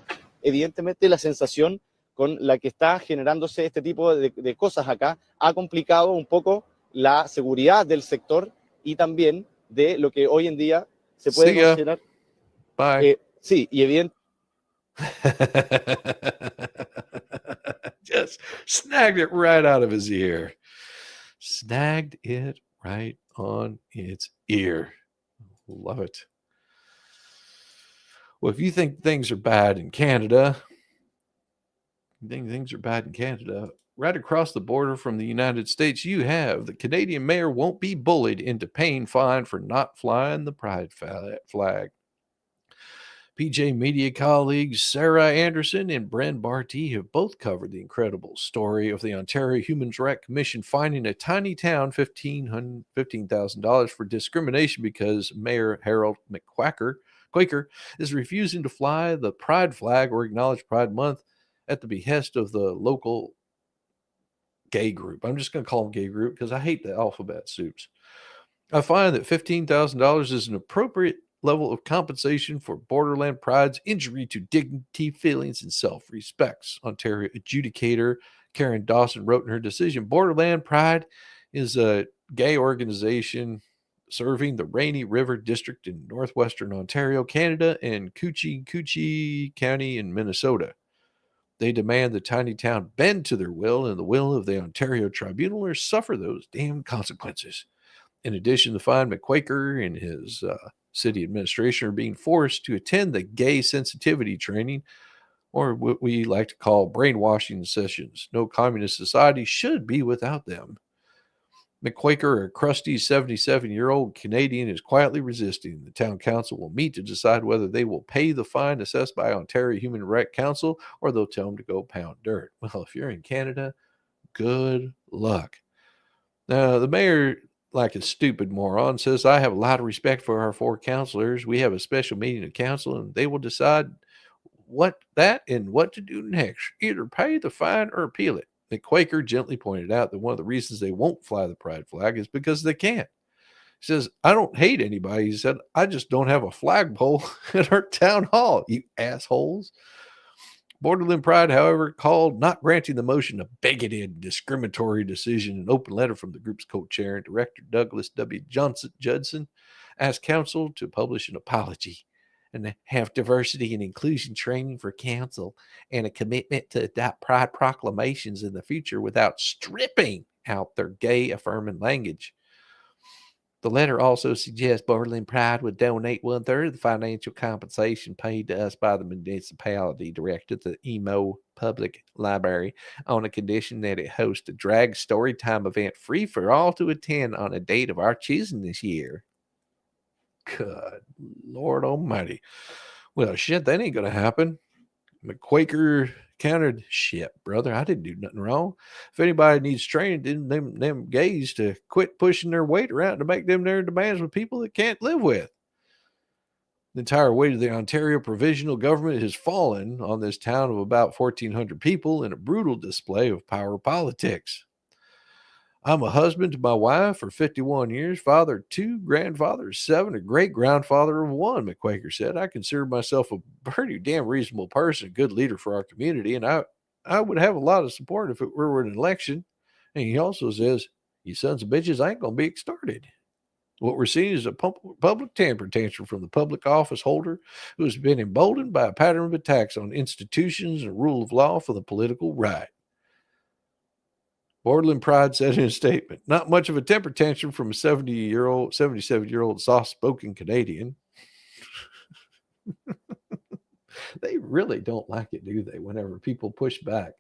Evidentemente la sensación con la que está generándose este tipo de cosas acá ha complicado un poco la seguridad del sector y también de lo que hoy en día se puede considerar. Bye. Sí, y evidentemente. Just snagged it right out of his ear. Snagged it right on its ear. Love it. Well, if you think things are bad in Canada, right across the border from the United States, you have the Canadian mayor won't be bullied into paying fine for not flying the pride flag. PJ Media colleagues Sarah Anderson and Bren Barty have both covered the incredible story of the Ontario Human Rights Commission fining a tiny town $15,000 for discrimination because Mayor Harold Quaker is refusing to fly the pride flag or acknowledge Pride Month at the behest of the local gay group. I'm just going to call them gay group because I hate the alphabet soups. I find that $15,000 is an appropriate level of compensation for Borderland Pride's injury to dignity, feelings, and self-respect. Ontario adjudicator Karen Dawson wrote in her decision, Borderland Pride is a gay organization serving the Rainy River District in northwestern Ontario, Canada, and Coochie County in Minnesota. They demand the tiny town bend to their will and the will of the Ontario Tribunal or suffer those damn consequences. In addition, the fine McQuaker and his city administration are being forced to attend the gay sensitivity training, or what we like to call brainwashing sessions. No communist society should be without them. McQuaker, a crusty 77-year-old Canadian, is quietly resisting. The town council will meet to decide whether they will pay the fine assessed by Ontario Human Rights Council or they'll tell him to go pound dirt. Well, if you're in Canada, good luck. Now, the mayor, like a stupid moron, says, I have a lot of respect for our 4 councilors. We have a special meeting of council and they will decide what to do next. Either pay the fine or appeal it. The Quaker gently pointed out that one of the reasons they won't fly the pride flag is because they can't. He says, I don't hate anybody. He said, I just don't have a flagpole at our town hall, you assholes. Borderland Pride, however, called not granting the motion a bigoted, discriminatory decision. An open letter from the group's co-chair and director, Douglas W. Judson, asked council to publish an apology and have diversity and inclusion training for council and a commitment to adopt pride proclamations in the future without stripping out their gay affirming language. The letter also suggests Borderland Pride would donate 1/3 of the financial compensation paid to us by the municipality directed to the Emo Public Library on a condition that it hosts a drag story time event free for all to attend on a date of our choosing this year. Good Lord Almighty. Well, shit, that ain't going to happen. McQuaker countered, shit, brother, I didn't do nothing wrong. If anybody needs training, them gays to quit pushing their weight around to make them their demands with people that can't live with. The entire weight of the Ontario provisional government has fallen on this town of about 1,400 people in a brutal display of power politics. I'm a husband to my wife for 51 years, father of 2, grandfather of 7, a great-grandfather of 1, McQuaker said. I consider myself a pretty damn reasonable person, a good leader for our community, and I would have a lot of support if it were an election. And he also says, you sons of bitches, I ain't going to be extorted. What we're seeing is a public temper tantrum from the public office holder who has been emboldened by a pattern of attacks on institutions and rule of law for the political right. Borderland Pride said in a statement, not much of a temper tantrum from a 77-year-old soft-spoken Canadian. They really don't like it, do they? Whenever people push back, it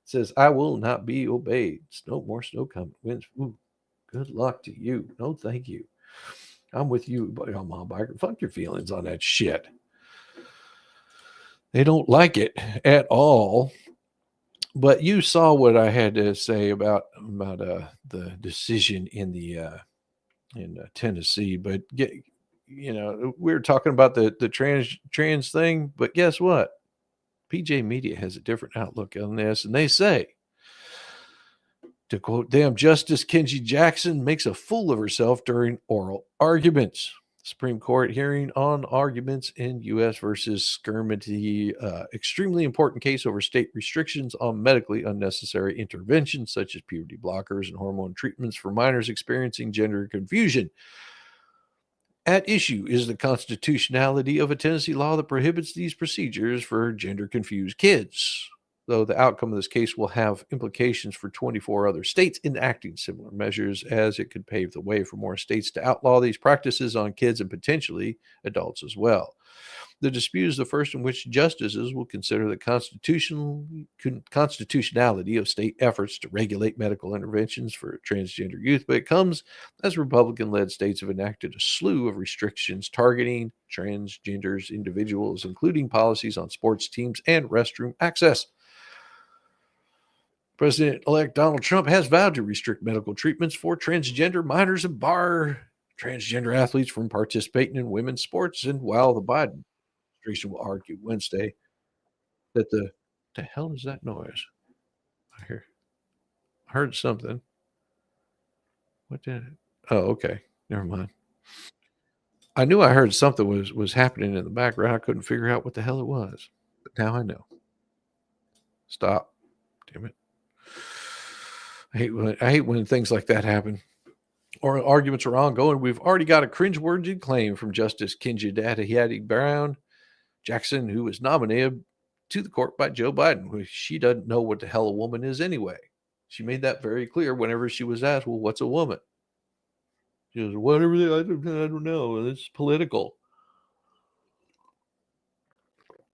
says, I will not be obeyed. No more snow coming. Winds. Ooh, good luck to you. No, thank you. I'm with you, buddy. I'm on biker. Fuck your feelings on that shit. They don't like it at all. But you saw what I had to say about the decision in Tennessee. But we were talking about the trans thing. But guess what? PJ Media has a different outlook on this, and they say, to quote them, Justice Kenji Jackson makes a fool of herself during oral arguments. Supreme Court hearing on arguments in U.S. versus Skirmity, extremely important case over state restrictions on medically unnecessary interventions such as puberty blockers and hormone treatments for minors experiencing gender confusion. At issue is the constitutionality of a Tennessee law that prohibits these procedures for gender-confused kids, though the outcome of this case will have implications for 24 other states enacting similar measures, as it could pave the way for more states to outlaw these practices on kids and potentially adults as well. The dispute is the first in which justices will consider the constitutionality of state efforts to regulate medical interventions for transgender youth, but it comes as Republican-led states have enacted a slew of restrictions targeting transgender individuals, including policies on sports teams and restroom access. President-elect Donald Trump has vowed to restrict medical treatments for transgender minors and bar transgender athletes from participating in women's sports. And while the Biden administration will argue Wednesday that the hell is that noise? I heard something. What did it? Oh, okay. Never mind. I knew I heard something was happening in the background. I couldn't figure out what the hell it was. But now I know. Stop. Damn it. I hate when things like that happen. Oral arguments are ongoing. We've already got a cringeworthy claim from Justice Kinjidati Brown Jackson, who was nominated to the court by Joe Biden. She doesn't know what the hell a woman is anyway. She made that very clear whenever she was asked, well, what's a woman? She goes, whatever, I don't know. It's political.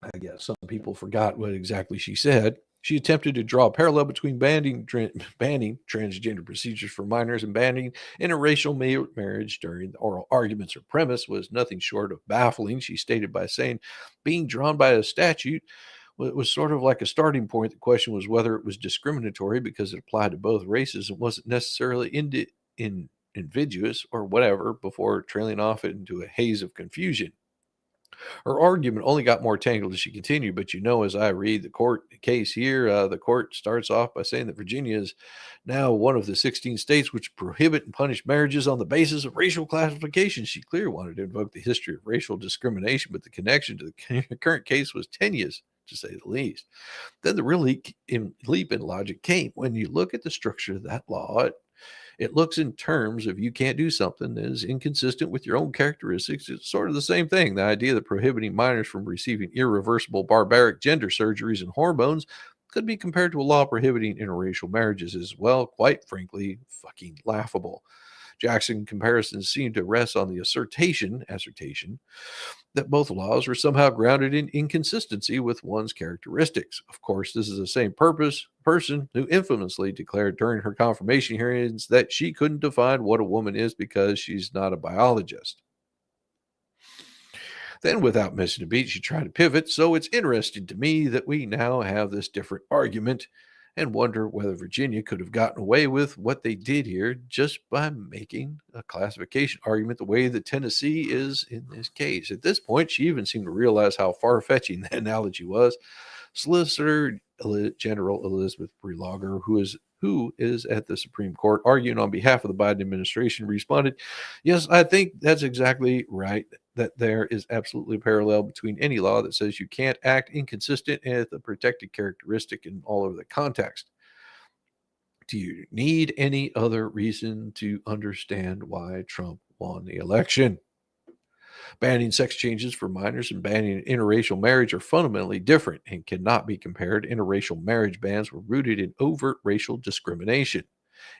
I guess some people forgot what exactly she said. She attempted to draw a parallel between banning transgender procedures for minors and banning interracial marriage during the oral arguments. Her premise was nothing short of baffling. She stated by saying being drawn by a statute was sort of like a starting point. The question was whether it was discriminatory because it applied to both races and wasn't necessarily invidious or whatever, before trailing off into a haze of confusion. Her argument only got more tangled as she continued, but as I read the court case here, the court starts off by saying that Virginia is now one of the 16 states which prohibit and punish marriages on the basis of racial classification. She clearly wanted to invoke the history of racial discrimination, but the connection to the current case was tenuous, to say the least. Then the real leap in logic came. When you look at the structure of that law, it looks in terms of you can't do something that is inconsistent with your own characteristics. It's sort of the same thing. The idea that prohibiting minors from receiving irreversible barbaric gender surgeries and hormones could be compared to a law prohibiting interracial marriages is, well, quite frankly, fucking laughable. Jackson comparisons seem to rest on the assertion that both laws were somehow grounded in inconsistency with one's characteristics. Of course, this is the same person who infamously declared during her confirmation hearings that she couldn't define what a woman is because she's not a biologist. Then, without missing a beat, she tried to pivot. So it's interesting to me that we now have this different argument and wonder whether Virginia could have gotten away with what they did here just by making a classification argument the way that Tennessee is in this case. At this point, she even seemed to realize how far-fetching that analogy was. Solicitor General Elizabeth Prelogar, who is at the Supreme Court arguing on behalf of the Biden administration, responded, yes, I think that's exactly right, that there is absolutely a parallel between any law that says you can't act inconsistent with a protected characteristic in all of the context. Do you need any other reason to understand why Trump won the election? Banning sex changes for minors and banning interracial marriage are fundamentally different and cannot be compared. Interracial marriage bans were rooted in overt racial discrimination.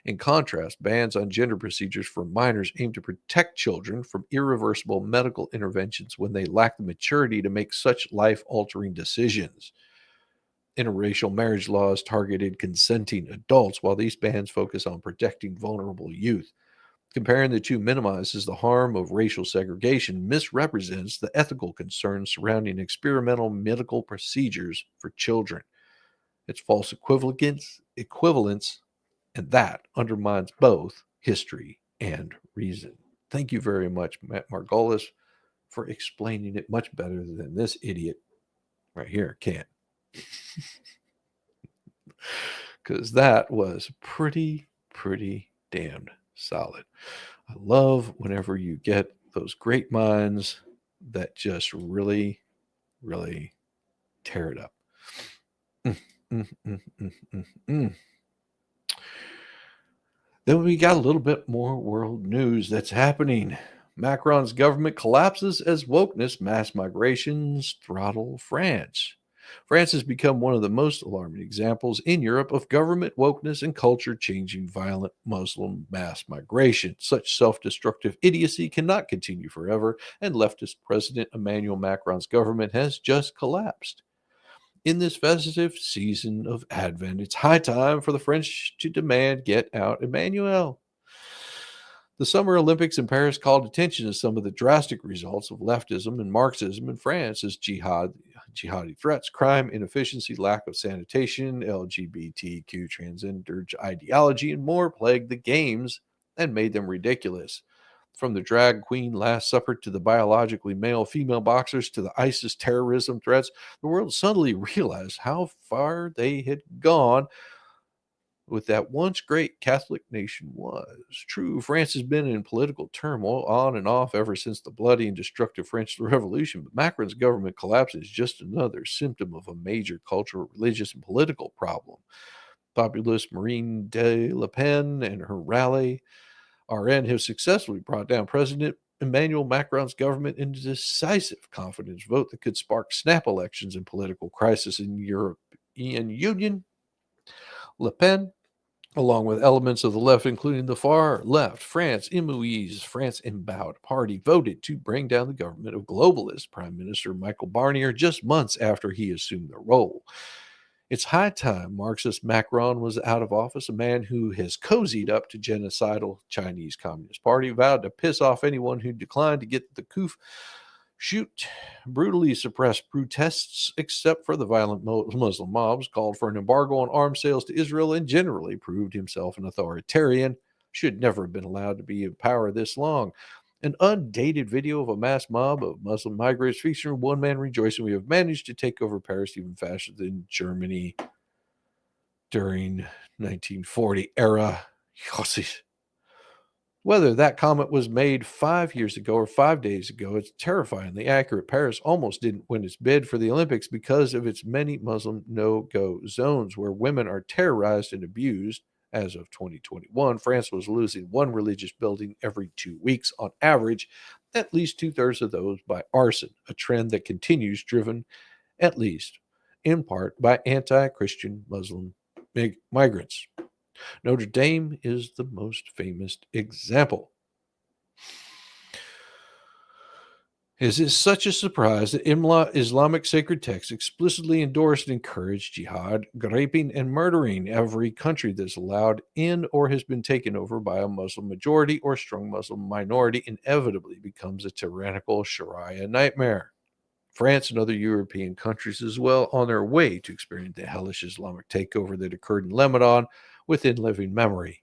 In contrast, bans on gender procedures for minors aim to protect children from irreversible medical interventions when they lack the maturity to make such life-altering decisions. Interracial marriage laws targeted consenting adults, while these bans focus on protecting vulnerable youth. Comparing the two minimizes the harm of racial segregation, misrepresents the ethical concerns surrounding experimental medical procedures for children. It's false equivalence, and that undermines both history and reason. Thank you very much, Matt Margolis, for explaining it much better than this idiot right here can. Because that was pretty damned solid. I love whenever you get those great minds that just really tear it up. Then we got a little bit more world news that's happening. Macron's government collapses as wokeness mass migrations throttle France. France has become one of the most alarming examples in Europe of government wokeness and culture changing violent Muslim mass migration. Such self-destructive idiocy cannot continue forever, and leftist President Emmanuel Macron's government has just collapsed. In this festive season of Advent, it's high time for the French to demand get out Emmanuel. The Summer Olympics in Paris called attention to some of the drastic results of leftism and Marxism in France as jihadi threats, crime, inefficiency, lack of sanitation, LGBTQ transgender ideology, and more plagued the games and made them ridiculous. From the drag queen Last Supper to the biologically male female boxers to the ISIS terrorism threats, the world suddenly realized how far they had gone with that once great Catholic nation was. True, France has been in political turmoil on and off ever since the bloody and destructive French Revolution, but Macron's government collapse is just another symptom of a major cultural, religious, and political problem. Populist Marine Le Pen and her rally RN have successfully brought down President Emmanuel Macron's government in a decisive confidence vote that could spark snap elections and political crisis in European Union. Le Pen, along with elements of the left, including the far left, France Insoumise, France Embark party, voted to bring down the government of globalist Prime Minister Michael Barnier just months after he assumed the role. It's high time Marxist Macron was out of office. A man who has cozied up to genocidal Chinese Communist Party, vowed to piss off anyone who declined to get the coup, shoot, brutally suppress protests except for the violent Muslim mobs, called for an embargo on arms sales to Israel, and generally proved himself an authoritarian, should never have been allowed to be in power this long. An undated video of a mass mob of Muslim migrants featuring one man rejoicing, "We have managed to take over Paris even faster than Germany during 1940 era." Whether that comment was made 5 years ago or 5 days ago, it's terrifyingly accurate. Paris almost didn't win its bid for the Olympics because of its many Muslim no-go zones where women are terrorized and abused. As of 2021, France was losing one religious building every 2 weeks on average, at least 2/3 of those by arson, a trend that continues, driven at least in part by anti-Christian Muslim migrants. Notre Dame is the most famous example. Is it such a surprise that Islamic sacred texts explicitly endorsed and encouraged jihad, raping, and murdering? Every country that's allowed in or has been taken over by a Muslim majority or strong Muslim minority inevitably becomes a tyrannical Sharia nightmare. France and other European countries as well on their way to experience the hellish Islamic takeover that occurred in Lebanon within living memory.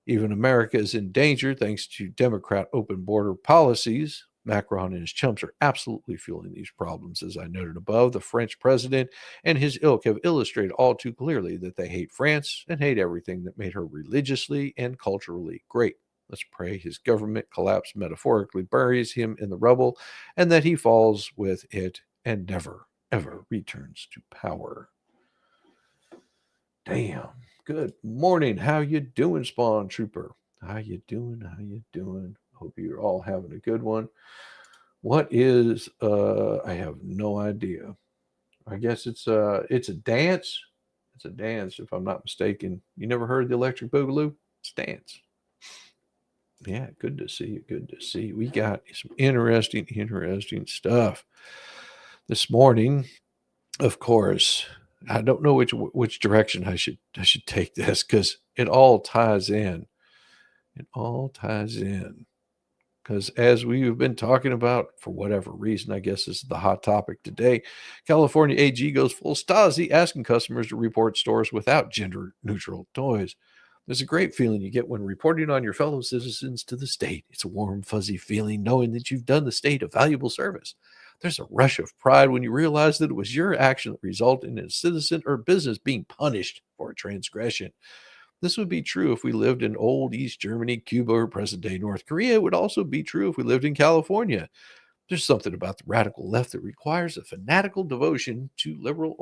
Even America is in danger thanks to Democrat open border policies. Macron and his chumps are absolutely fueling these problems. As I noted above, the French president and his ilk have illustrated all too clearly that they hate France and hate everything that made her religiously and culturally great. Let's pray his government collapse metaphorically buries him in the rubble and that he falls with it and never, ever returns to power. Damn. Good morning. How you doing, Spawn Trooper? How you doing? How you doing? Hope you're all having a good one. What is I have no idea. I guess it's a dance. It's a dance, if I'm not mistaken. You never heard the Electric Boogaloo? It's dance. Yeah, good to see you. Good to see you. We got some interesting stuff this morning. Of course, I don't know which direction I should take this because it all ties in. It all ties in. Because as we've been talking about, for whatever reason, I guess this is the hot topic today, California AG goes full Stasi, asking customers to report stores without gender-neutral toys. There's a great feeling you get when reporting on your fellow citizens to the state. It's a warm, fuzzy feeling knowing that you've done the state a valuable service. There's a rush of pride when you realize that it was your action that resulted in a citizen or business being punished for a transgression. This would be true if we lived in old East Germany, Cuba, or present-day North Korea. It would also be true if we lived in California. There's something about the radical left that requires a fanatical devotion to liberal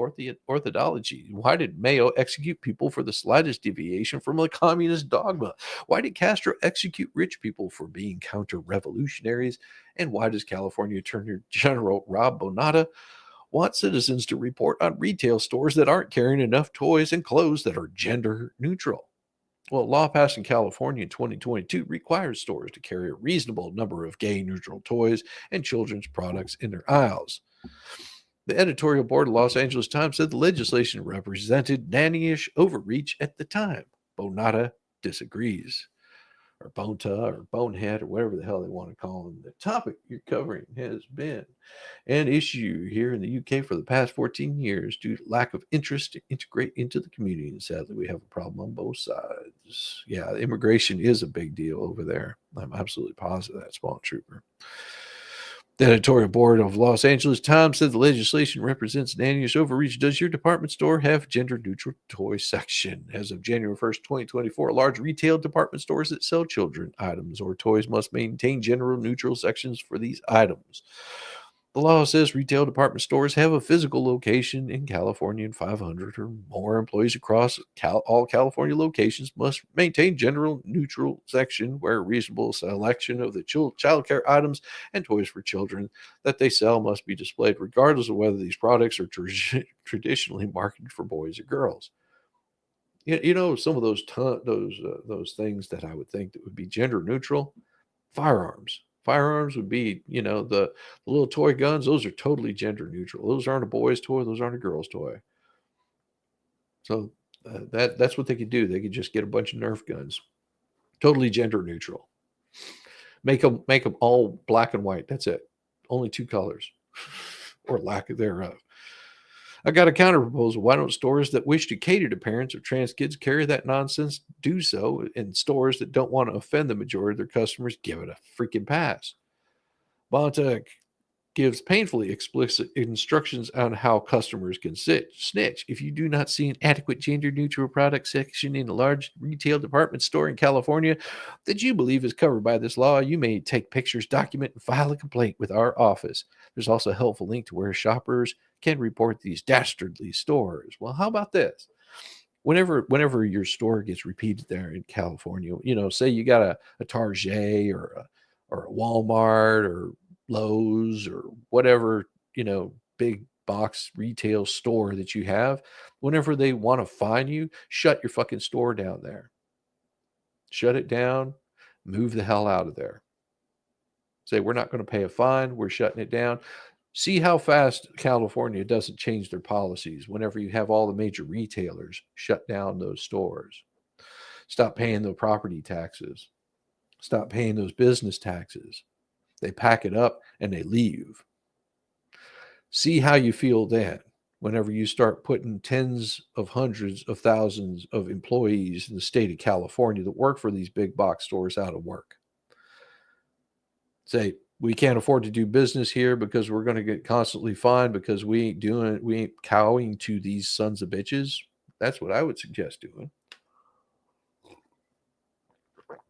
orthodoxy. Why did Mayo execute people for the slightest deviation from a communist dogma? Why did Castro execute rich people for being counter-revolutionaries? And why does California Attorney General Rob Bonata want citizens to report on retail stores that aren't carrying enough toys and clothes that are gender neutral? Well, a law passed in California in 2022 requires stores to carry a reasonable number of gay neutral toys and children's products in their aisles. The editorial board of Los Angeles Times said the legislation represented nannyish overreach at the time. Bonata disagrees. Or Bonta, or Bonehead, or whatever the hell they want to call him. The topic you're covering has been an issue here in the UK for the past 14 years due to lack of interest to integrate into the community. And sadly, we have a problem on both sides. Yeah, immigration is a big deal over there. I'm absolutely positive that, Spawn Trooper. The editorial board of Los Angeles Times said the legislation represents nannyish overreach. Does your department store have gender-neutral toy section? As of January 1st, 2024, large retail department stores that sell children items or toys must maintain gender-neutral sections for these items. The law says retail department stores have a physical location in California, and 500 or more employees across all California locations must maintain gender neutral section where a reasonable selection of the child care items and toys for children that they sell must be displayed, regardless of whether these products are traditionally marketed for boys or girls. You know, some of those things that I would think that would be gender neutral, firearms. Firearms would be, you know, the little toy guns. Those are totally gender neutral. Those aren't a boy's toy. Those aren't a girl's toy. So that's what they could do. They could just get a bunch of Nerf guns, totally gender neutral. Make them all black and white. That's it. Only two colors, or lack thereof. I got a counter proposal. Why don't stores that wish to cater to parents of trans kids carry that nonsense? Do so. And stores that don't want to offend the majority of their customers, give it a freaking pass. Bonta gives painfully explicit instructions on how customers can snitch. If you do not see an adequate gender-neutral product section in a large retail department store in California that you believe is covered by this law, you may take pictures, document, and file a complaint with our office. There's also a helpful link to where shoppers can report these dastardly stores. Well, how about this? Whenever your store gets repeated there in California, you know, say you got a Target or a Walmart or Lowe's or whatever, you know, big box retail store that you have, whenever they want to fine you, shut your fucking store down there. Shut it down, move the hell out of there. Say, we're not going to pay a fine, we're shutting it down. See how fast California doesn't change their policies whenever you have all the major retailers shut down those stores. Stop paying the property taxes. Stop paying those business taxes. They pack it up and they leave. See how you feel then whenever you start putting tens of hundreds of thousands of employees in the state of California that work for these big box stores out of work. Say, we can't afford to do business here because we're going to get constantly fined because we ain't cowing to these sons of bitches. That's what I would suggest doing.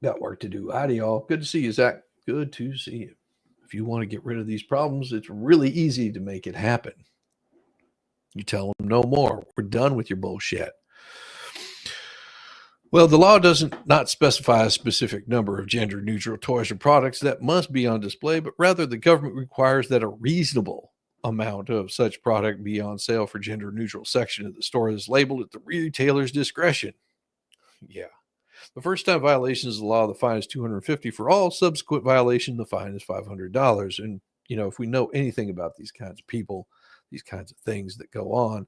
Got work to do. Howdy, y'all. Good to see you, Zach. Good to see you. If you want to get rid of these problems, it's really easy to make it happen. You tell them no more. We're done with your bullshit. Well, the law doesn't not specify a specific number of gender-neutral toys or products that must be on display, but rather the government requires that a reasonable amount of such product be on sale for gender-neutral section of the store is labeled at the retailer's discretion. Yeah. The first-time violations of the law, the fine is $250. For all subsequent violation, the fine is $500. And, you know, if we know anything about these kinds of people, these kinds of things that go on,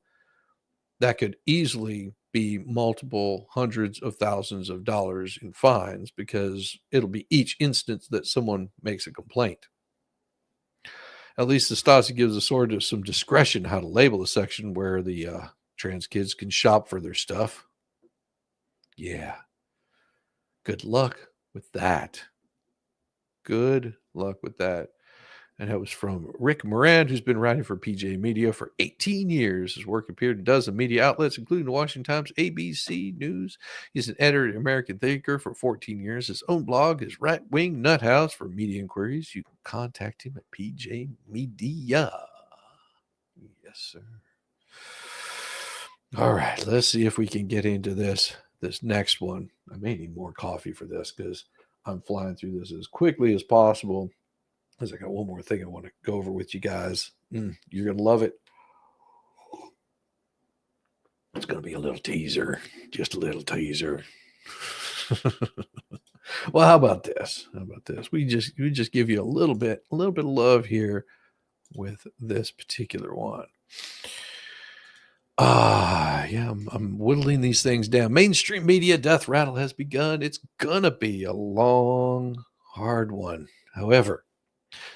that could easily be multiple hundreds of thousands of dollars in fines because it'll be each instance that someone makes a complaint. At least the Stasi gives us sort of some discretion how to label a section where the trans kids can shop for their stuff. Yeah. Good luck with that. Good luck with that. And that was from Rick Moran, who's been writing for PJ Media for 18 years. His work appeared in a dozen media outlets, including the Washington Times, ABC News. He's an editor at American Thinker for 14 years. His own blog is Right Wing Nut House for media inquiries. You can contact him at PJ Media. Yes, sir. All right, let's see if we can get into this next one. I may need more coffee for this because I'm flying through this as quickly as possible. Because I got one more thing I want to go over with you guys. You're going to love it. It's going to be a little teaser. Just a little teaser. Well, how about this? We just give you a little bit of love here with this particular one. Yeah, I'm whittling these things down. Mainstream media death rattle has begun. It's gonna be a long, hard one. However,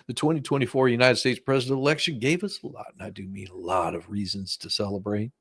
the 2024 United States president election gave us a lot, and I do mean a lot of reasons to celebrate.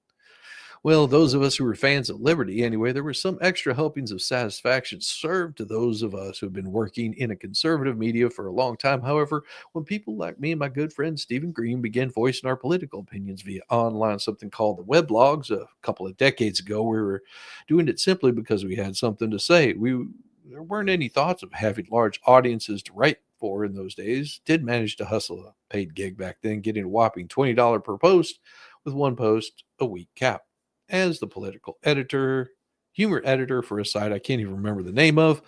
Well, those of us who were fans of liberty, anyway, there were some extra helpings of satisfaction served to those of us who have been working in a conservative media for a long time. However, when people like me and my good friend Stephen Green began voicing our political opinions via online, something called the weblogs a couple of decades ago, we were doing it simply because we had something to say. There weren't any thoughts of having large audiences to write for in those days, did manage to hustle a paid gig back then, getting a whopping $20 per post with one post a week cap. As the political editor, humor editor for a site I can't even remember the name of,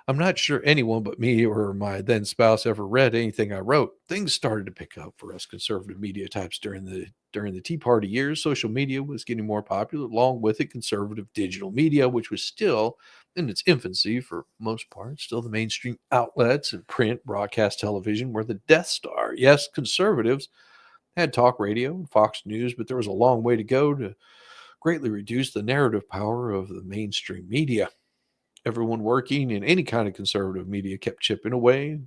I'm not sure anyone but me or my then spouse ever read anything I wrote. Things started to pick up for us conservative media types during the Tea Party years. Social media was getting more popular, along with it conservative digital media, which was still in its infancy for most part. Still the mainstream outlets and print, broadcast television were the Death Star. Yes, conservatives had talk radio and Fox News, but there was a long way to go to greatly reduce the narrative power of the mainstream media. Everyone working in any kind of conservative media kept chipping away.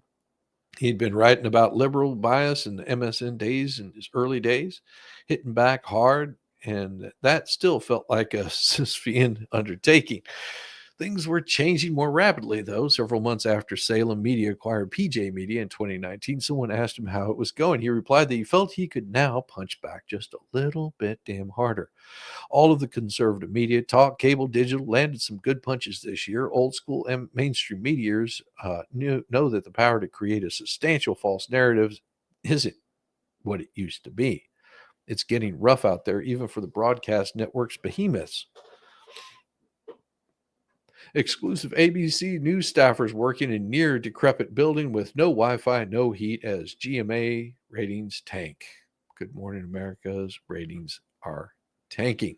He'd been writing about liberal bias in the MSN days in his early days, hitting back hard, and that still felt like a Sisyphean undertaking. Things were changing more rapidly, though. Several months after Salem Media acquired PJ Media in 2019, someone asked him how it was going. He replied that he felt he could now punch back just a little bit damn harder. All of the conservative media, talk, cable, digital, landed some good punches this year. Old school and mainstream medias know that the power to create a substantial false narrative isn't what it used to be. It's getting rough out there, even for the broadcast network's behemoths. Exclusive ABC news staffers working in near decrepit building with no Wi-Fi, no heat as GMA ratings tank. Good Morning America's ratings are tanking.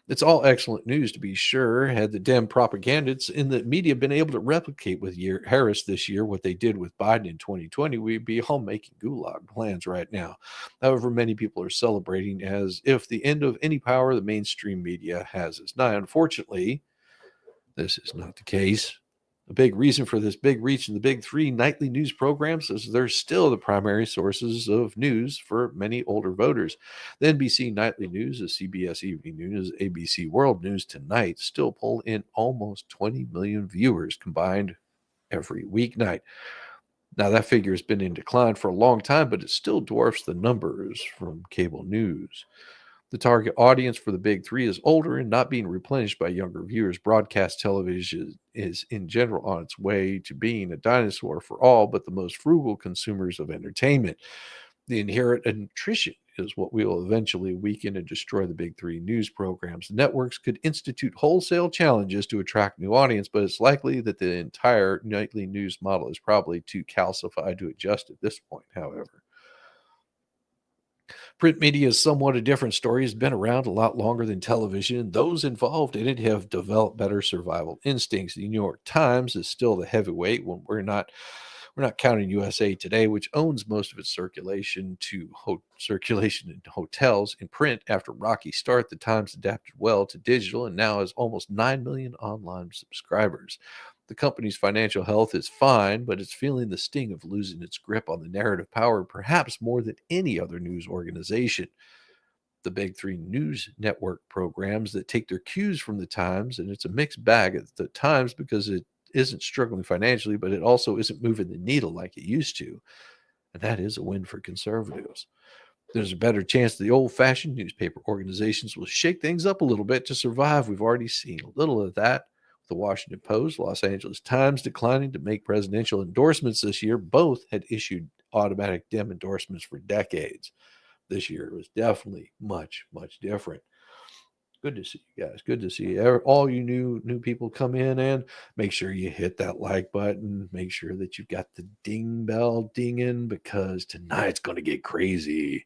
It's all excellent news, to be sure. Had the Dem propagandists in the media been able to replicate with Harris this year what they did with Biden in 2020, we'd be all making gulag plans right now. However, many people are celebrating as if the end of any power the mainstream media has is nigh. Unfortunately, this is not the case. A big reason for this big reach in the big three nightly news programs is they're still the primary sources of news for many older voters. The NBC Nightly News, the CBS Evening News, ABC World News Tonight still pull in almost 20 million viewers combined every weeknight. Now, that figure has been in decline for a long time, but it still dwarfs the numbers from cable news. The target audience for the big three is older and not being replenished by younger viewers. Broadcast television is in general on its way to being a dinosaur for all but the most frugal consumers of entertainment. The inherent attrition is what will eventually weaken and destroy the big three news programs. The networks could institute wholesale challenges to attract new audience, but it's likely that the entire nightly news model is probably too calcified to adjust at this point, however. Print media is somewhat a different story. It's been around a lot longer than television. Those involved in it have developed better survival instincts. The New York Times is still the heavyweight when we're not counting USA Today, which owns most of its circulation in hotels. In print, after a rocky start, the Times adapted well to digital and now has almost 9 million online subscribers. The company's financial health is fine, but it's feeling the sting of losing its grip on the narrative power, perhaps more than any other news organization. The big three news network programs that take their cues from the Times, and it's a mixed bag at the Times because it isn't struggling financially, but it also isn't moving the needle like it used to. And that is a win for conservatives. There's a better chance the old-fashioned newspaper organizations will shake things up a little bit to survive. We've already seen a little of that. The Washington Post, Los Angeles Times declining to make presidential endorsements this year. Both had issued automatic Dem endorsements for decades. This year it was definitely much, much different. Good to see you guys. Good to see all you new people come in, and make sure you hit that like button. Make sure that you've got the ding bell dinging, because tonight's going to get crazy.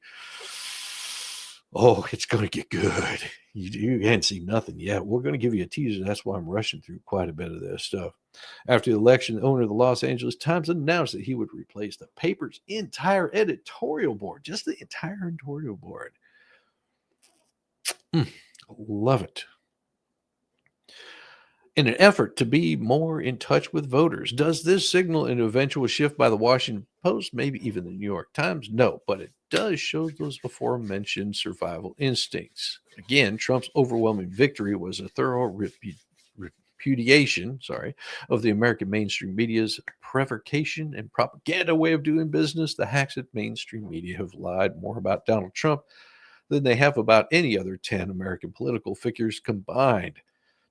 Oh, it's going to get good. You can't see nothing yet. We're going to give you a teaser. That's why I'm rushing through quite a bit of this stuff. After the election, the owner of the Los Angeles Times announced that he would replace the paper's entire editorial board, just the entire editorial board. Love it. In an effort to be more in touch with voters. Does this signal an eventual shift by the Washington Post, maybe even the New York Times? No, but it does show those aforementioned survival instincts. Again, Trump's overwhelming victory was a thorough repudiation of the American mainstream media's provocation and propaganda way of doing business. The hacks at mainstream media have lied more about Donald Trump than they have about any other 10 American political figures combined.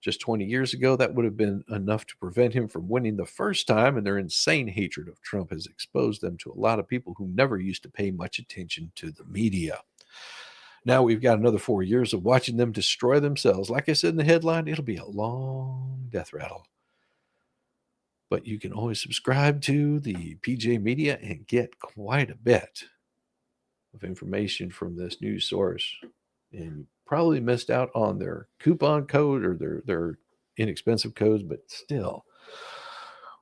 Just 20 years ago, that would have been enough to prevent him from winning the first time, and their insane hatred of Trump has exposed them to a lot of people who never used to pay much attention to the media. Now we've got another 4 years of watching them destroy themselves. Like I said in the headline, it'll be a long death rattle. But you can always subscribe to the PJ Media and get quite a bit of information from this news source. And you probably missed out on their coupon code or their inexpensive codes, but still,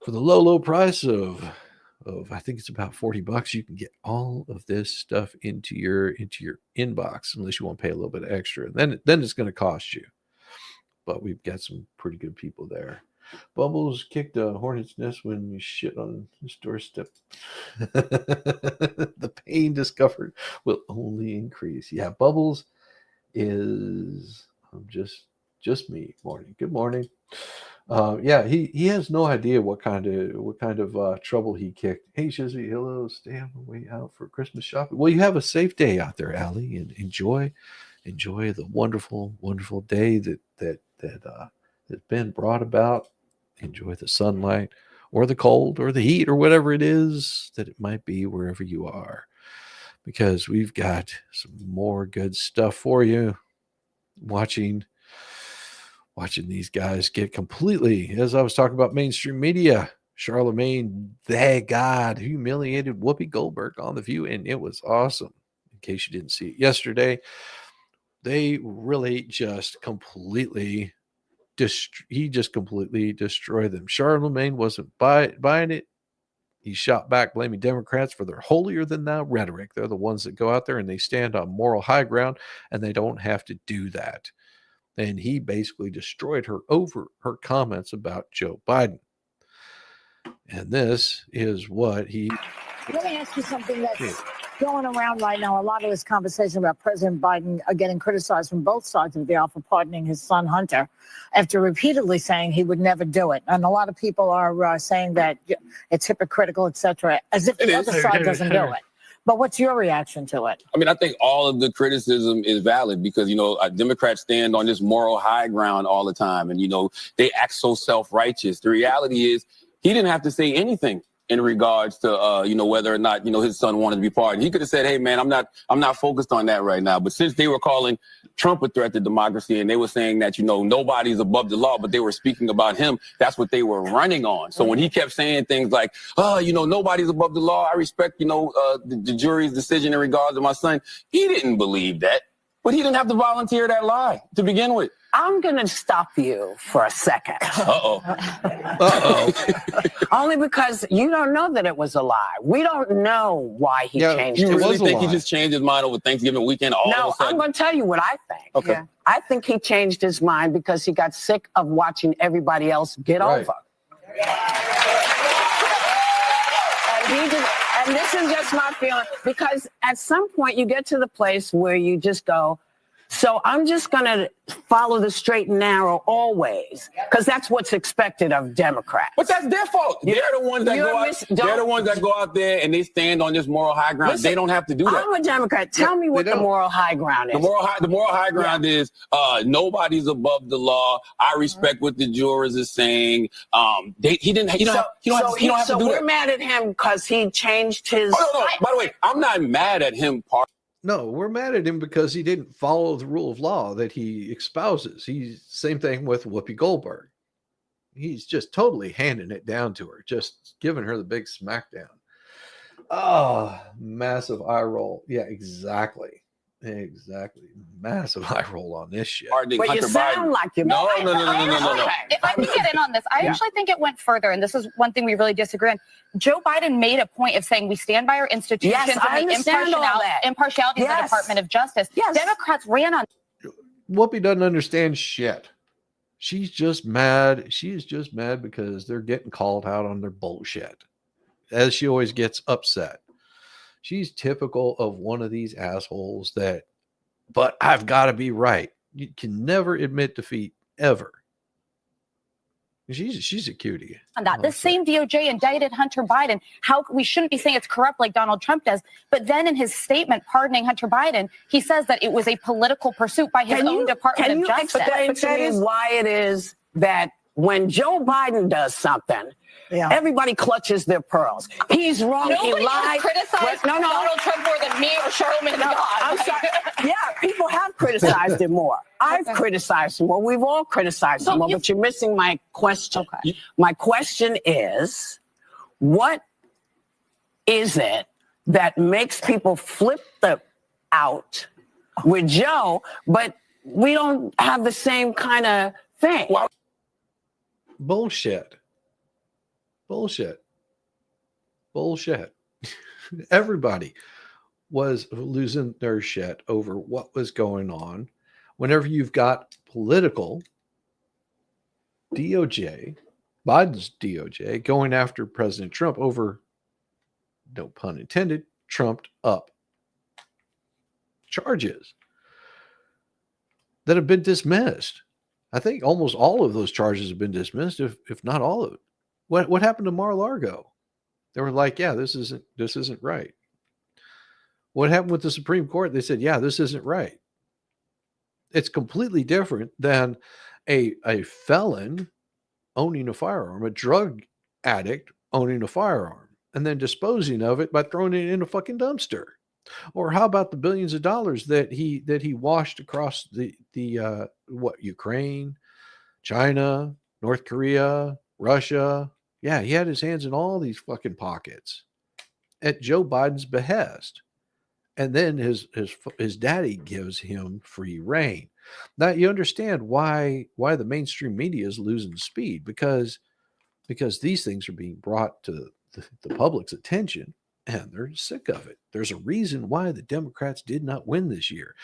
for the low price of I think it's about $40, you can get all of this stuff into your inbox, unless you want to pay a little bit extra. Then it's going to cost you. But we've got some pretty good people there. Bubbles kicked a hornet's nest when you shit on his doorstep. The pain discovered will only increase. Yeah, Bubbles is just me. Morning. Good morning. Yeah, he has no idea what kind of trouble he kicked. Hey, Shizzy, hello. Stay on the way out for Christmas shopping. Well, you have a safe day out there, Allie, and enjoy the wonderful day that has been brought about. Enjoy the sunlight or the cold or the heat or whatever it is that it might be wherever you are, because we've got some more good stuff for you. Watching these guys get completely, as I was talking about mainstream media, Charlemagne, the God, humiliated Whoopi Goldberg on The View, and it was awesome. In case you didn't see it yesterday, they really just completely destroyed them. Charlemagne wasn't buying it. He shot back, blaming Democrats for their holier than thou rhetoric. They're the ones that go out there and they stand on moral high ground, and they don't have to do that. And he basically destroyed her over her comments about Joe Biden. And this is what he... Let me ask you something that's going around right now. A lot of this conversation about President Biden getting criticized from both sides of the aisle for pardoning his son Hunter after repeatedly saying he would never do it. And a lot of people are saying that it's hypocritical, etc., as if the other side doesn't do it. But what's your reaction to it? I mean, I think all of the criticism is valid because, Democrats stand on this moral high ground all the time. And, they act so self-righteous. The reality is he didn't have to say anything in regards to, whether or not, his son wanted to be pardoned. He could have said, hey, man, I'm not focused on that right now. But since they were calling Trump a threat to democracy and they were saying that, nobody's above the law, but they were speaking about him, that's what they were running on. So when he kept saying things like, nobody's above the law, I respect, the jury's decision in regards to my son, he didn't believe that. But he didn't have to volunteer that lie to begin with. I'm going to stop you for a second. Uh-oh. Only because you don't know that it was a lie. We don't know why he changed it. His You really think mind. he just changed his mind over Thanksgiving weekend all of a sudden? I'm going to tell you what I think. Okay. Yeah. I think he changed his mind because he got sick of watching everybody else get over. And this is just my feeling, because at some point you get to the place where you just go, so I'm just going to follow the straight and narrow always, because that's what's expected of Democrats. But that's their fault. They're the ones that they're the ones that go out there and they stand on this moral high ground. Listen, they don't have to do that. I'm a Democrat. Tell me what the moral high ground is. The moral high ground is nobody's above the law. I respect what the jurors are saying. He don't have to do that. So we're mad at him because he changed his. Oh, no. By the way, I'm not mad at him. No, we're mad at him because he didn't follow the rule of law that he espouses. He's same thing with Whoopi Goldberg. He's just totally handing it down to her, just giving her the big smackdown. Oh, massive eye roll. Yeah, exactly. Massive eye roll on this shit. But you sound like you're No. If I can get in on this, I actually think it went further, and this is one thing we really disagree on. Joe Biden made a point of saying we stand by our institutions and the impartiality of the Department of Justice. Democrats ran on. Whoopi doesn't understand shit. She's just mad. She is just mad because they're getting called out on their bullshit, as she always gets upset. She's typical of one of these assholes that, but I've got to be right. You can never admit defeat, ever. She's a cutie. On that, the same DOJ indicted Hunter Biden. How we shouldn't be saying it's corrupt like Donald Trump does, but then in his statement pardoning Hunter Biden, he says that it was a political pursuit by his own Department of Justice. Explain to me why it is that when Joe Biden does something, everybody clutches their pearls. He's wrong. Nobody he lied. criticized Donald Trump more than me or Charlamagne the God. I'm sorry. Yeah, people have criticized him more. I've criticized him more. We've all criticized him more, but you're missing my question. Okay. My question is, what is it that makes people flip out with Joe, but we don't have the same kind of thing? Bullshit. Everybody was losing their shit over what was going on. Whenever you've got political DOJ, Biden's DOJ, going after President Trump over, no pun intended, trumped up charges that have been dismissed. I think almost all of those charges have been dismissed, if not all of it. What happened to Mar-a-Lago? They were like, yeah, this isn't right. What happened with the Supreme Court? They said, yeah, this isn't right. It's completely different than a felon owning a firearm, a drug addict owning a firearm, and then disposing of it by throwing it in a fucking dumpster. Or how about the billions of dollars that he washed across the Ukraine, China, North Korea, Russia? Yeah, he had his hands in all these fucking pockets at Joe Biden's behest. And then his daddy gives him free reign. Now you understand why the mainstream media is losing speed, because these things are being brought to the public's attention, and they're sick of it. There's a reason why the Democrats did not win this year.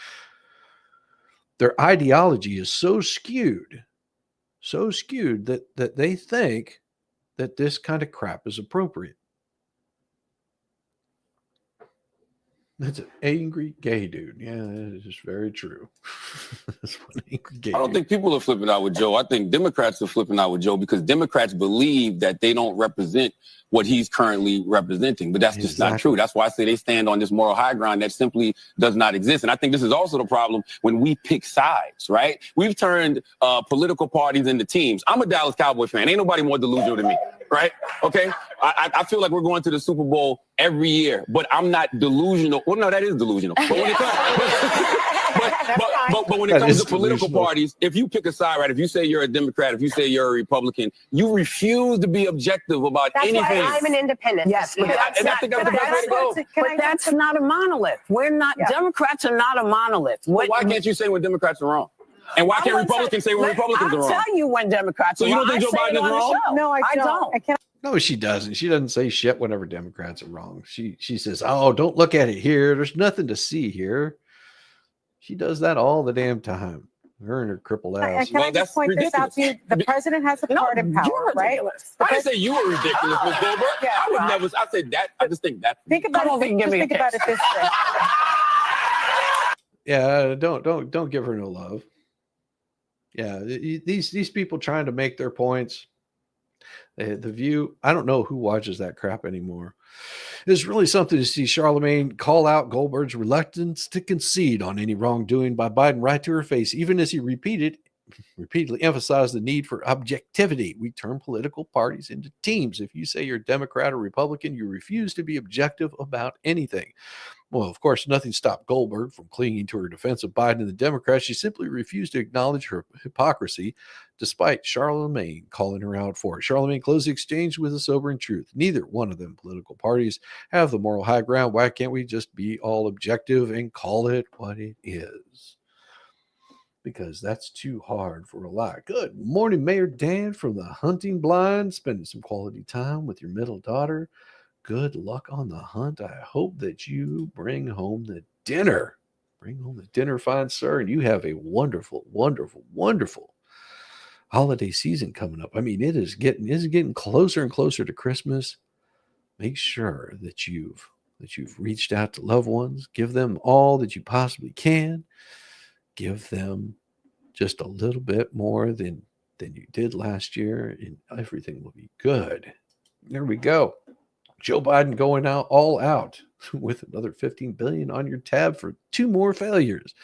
Their ideology is so skewed that they think that this kind of crap is appropriate. That's an angry gay dude. Yeah, that is very true. That's what angry gay I don't think people are flipping out with Joe. I think Democrats are flipping out with Joe because Democrats believe that they don't represent what he's currently representing. But that's just not true. That's why I say they stand on this moral high ground that simply does not exist. And I think this is also the problem when we pick sides, right? We've turned political parties into teams. I'm a Dallas Cowboy fan. Ain't nobody more delusional than me, right? Okay? I feel like we're going to the Super Bowl every year, but I'm not delusional. Well, no, that is delusional. But when it comes, but when it comes to political parties, if you pick a side, right, if you say you're a Democrat, if you say you're a Republican, you refuse to be objective about anything. That's why I'm an independent. Yes, but that's not a monolith. We're not, Democrats are not a monolith. Why can't you say when Democrats are wrong? And why can't Republicans say when Republicans are wrong? I'll tell you when Democrats are wrong. So you don't think Joe Biden is wrong? No, I don't. No, she doesn't. She doesn't say shit whenever Democrats are wrong. She says, oh, don't look at it here. There's nothing to see here. She does that all the damn time. Her and her crippled ass. Can I just point this out to you? The president has a pardon power, right? I didn't say you were ridiculous, Ms. Goldberg. Yeah, I would never. I said that. I just think that. Think about it. Just think about it this way. Yeah, don't give her no love. Yeah, these people trying to make their points. The View, I don't know who watches that crap anymore. It's really something to see Charlamagne call out Goldberg's reluctance to concede on any wrongdoing by Biden right to her face, even as he repeatedly emphasized the need for objectivity. We turn political parties into teams. If you say you're Democrat or Republican, you refuse to be objective about anything. Well, of course, nothing stopped Goldberg from clinging to her defense of Biden and the Democrats. She simply refused to acknowledge her hypocrisy, despite Charlamagne calling her out for it. Charlamagne closed the exchange with a sobering truth. Neither one of them political parties have the moral high ground. Why can't we just be all objective and call it what it is? Because that's too hard for a lie. Good morning, Mayor Dan from the Hunting Blind, spending some quality time with your middle daughter. Good luck on the hunt. I hope that you bring home the dinner. Bring home the dinner, fine sir, and you have a wonderful, wonderful, wonderful holiday season coming up. I mean, it is getting closer and closer to Christmas. Make sure that you've reached out to loved ones. Give them all that you possibly can. Give them just a little bit more than than you did last year, and everything will be good. There we go. Joe Biden going out all out with another $15 billion on your tab for 2 more failures.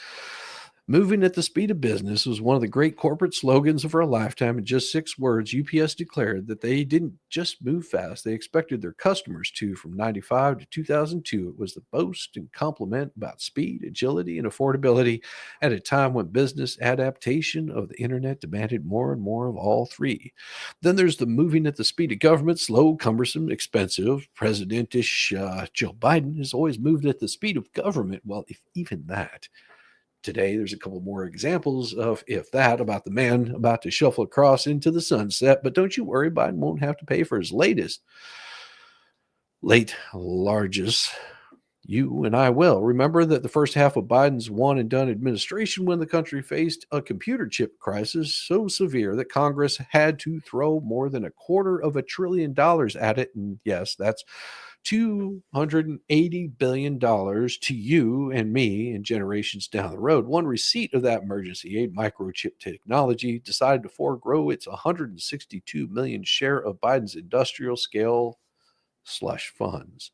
Moving at the speed of business was one of the great corporate slogans of our lifetime. In just 6 words, UPS declared that they didn't just move fast, they expected their customers to. From 95 to 2002, it was the boast and compliment about speed, agility, and affordability at a time when business adaptation of the internet demanded more and more of all three. Then there's the moving at the speed of government, slow, cumbersome, expensive. Presidentish Joe Biden has always moved at the speed of government. Well, if even that. Today, there's a couple more examples of if that about the man about to shuffle across into the sunset. But don't you worry, Biden won't have to pay for his late largest. You and I will. Remember that the first half of Biden's one and done administration, when the country faced a computer chip crisis so severe that Congress had to throw more than $250 billion at it. And yes, that's $280 billion to you and me and generations down the road. One receipt of that emergency aid, microchip technology, decided to forego its 162 million share of Biden's industrial scale slush funds.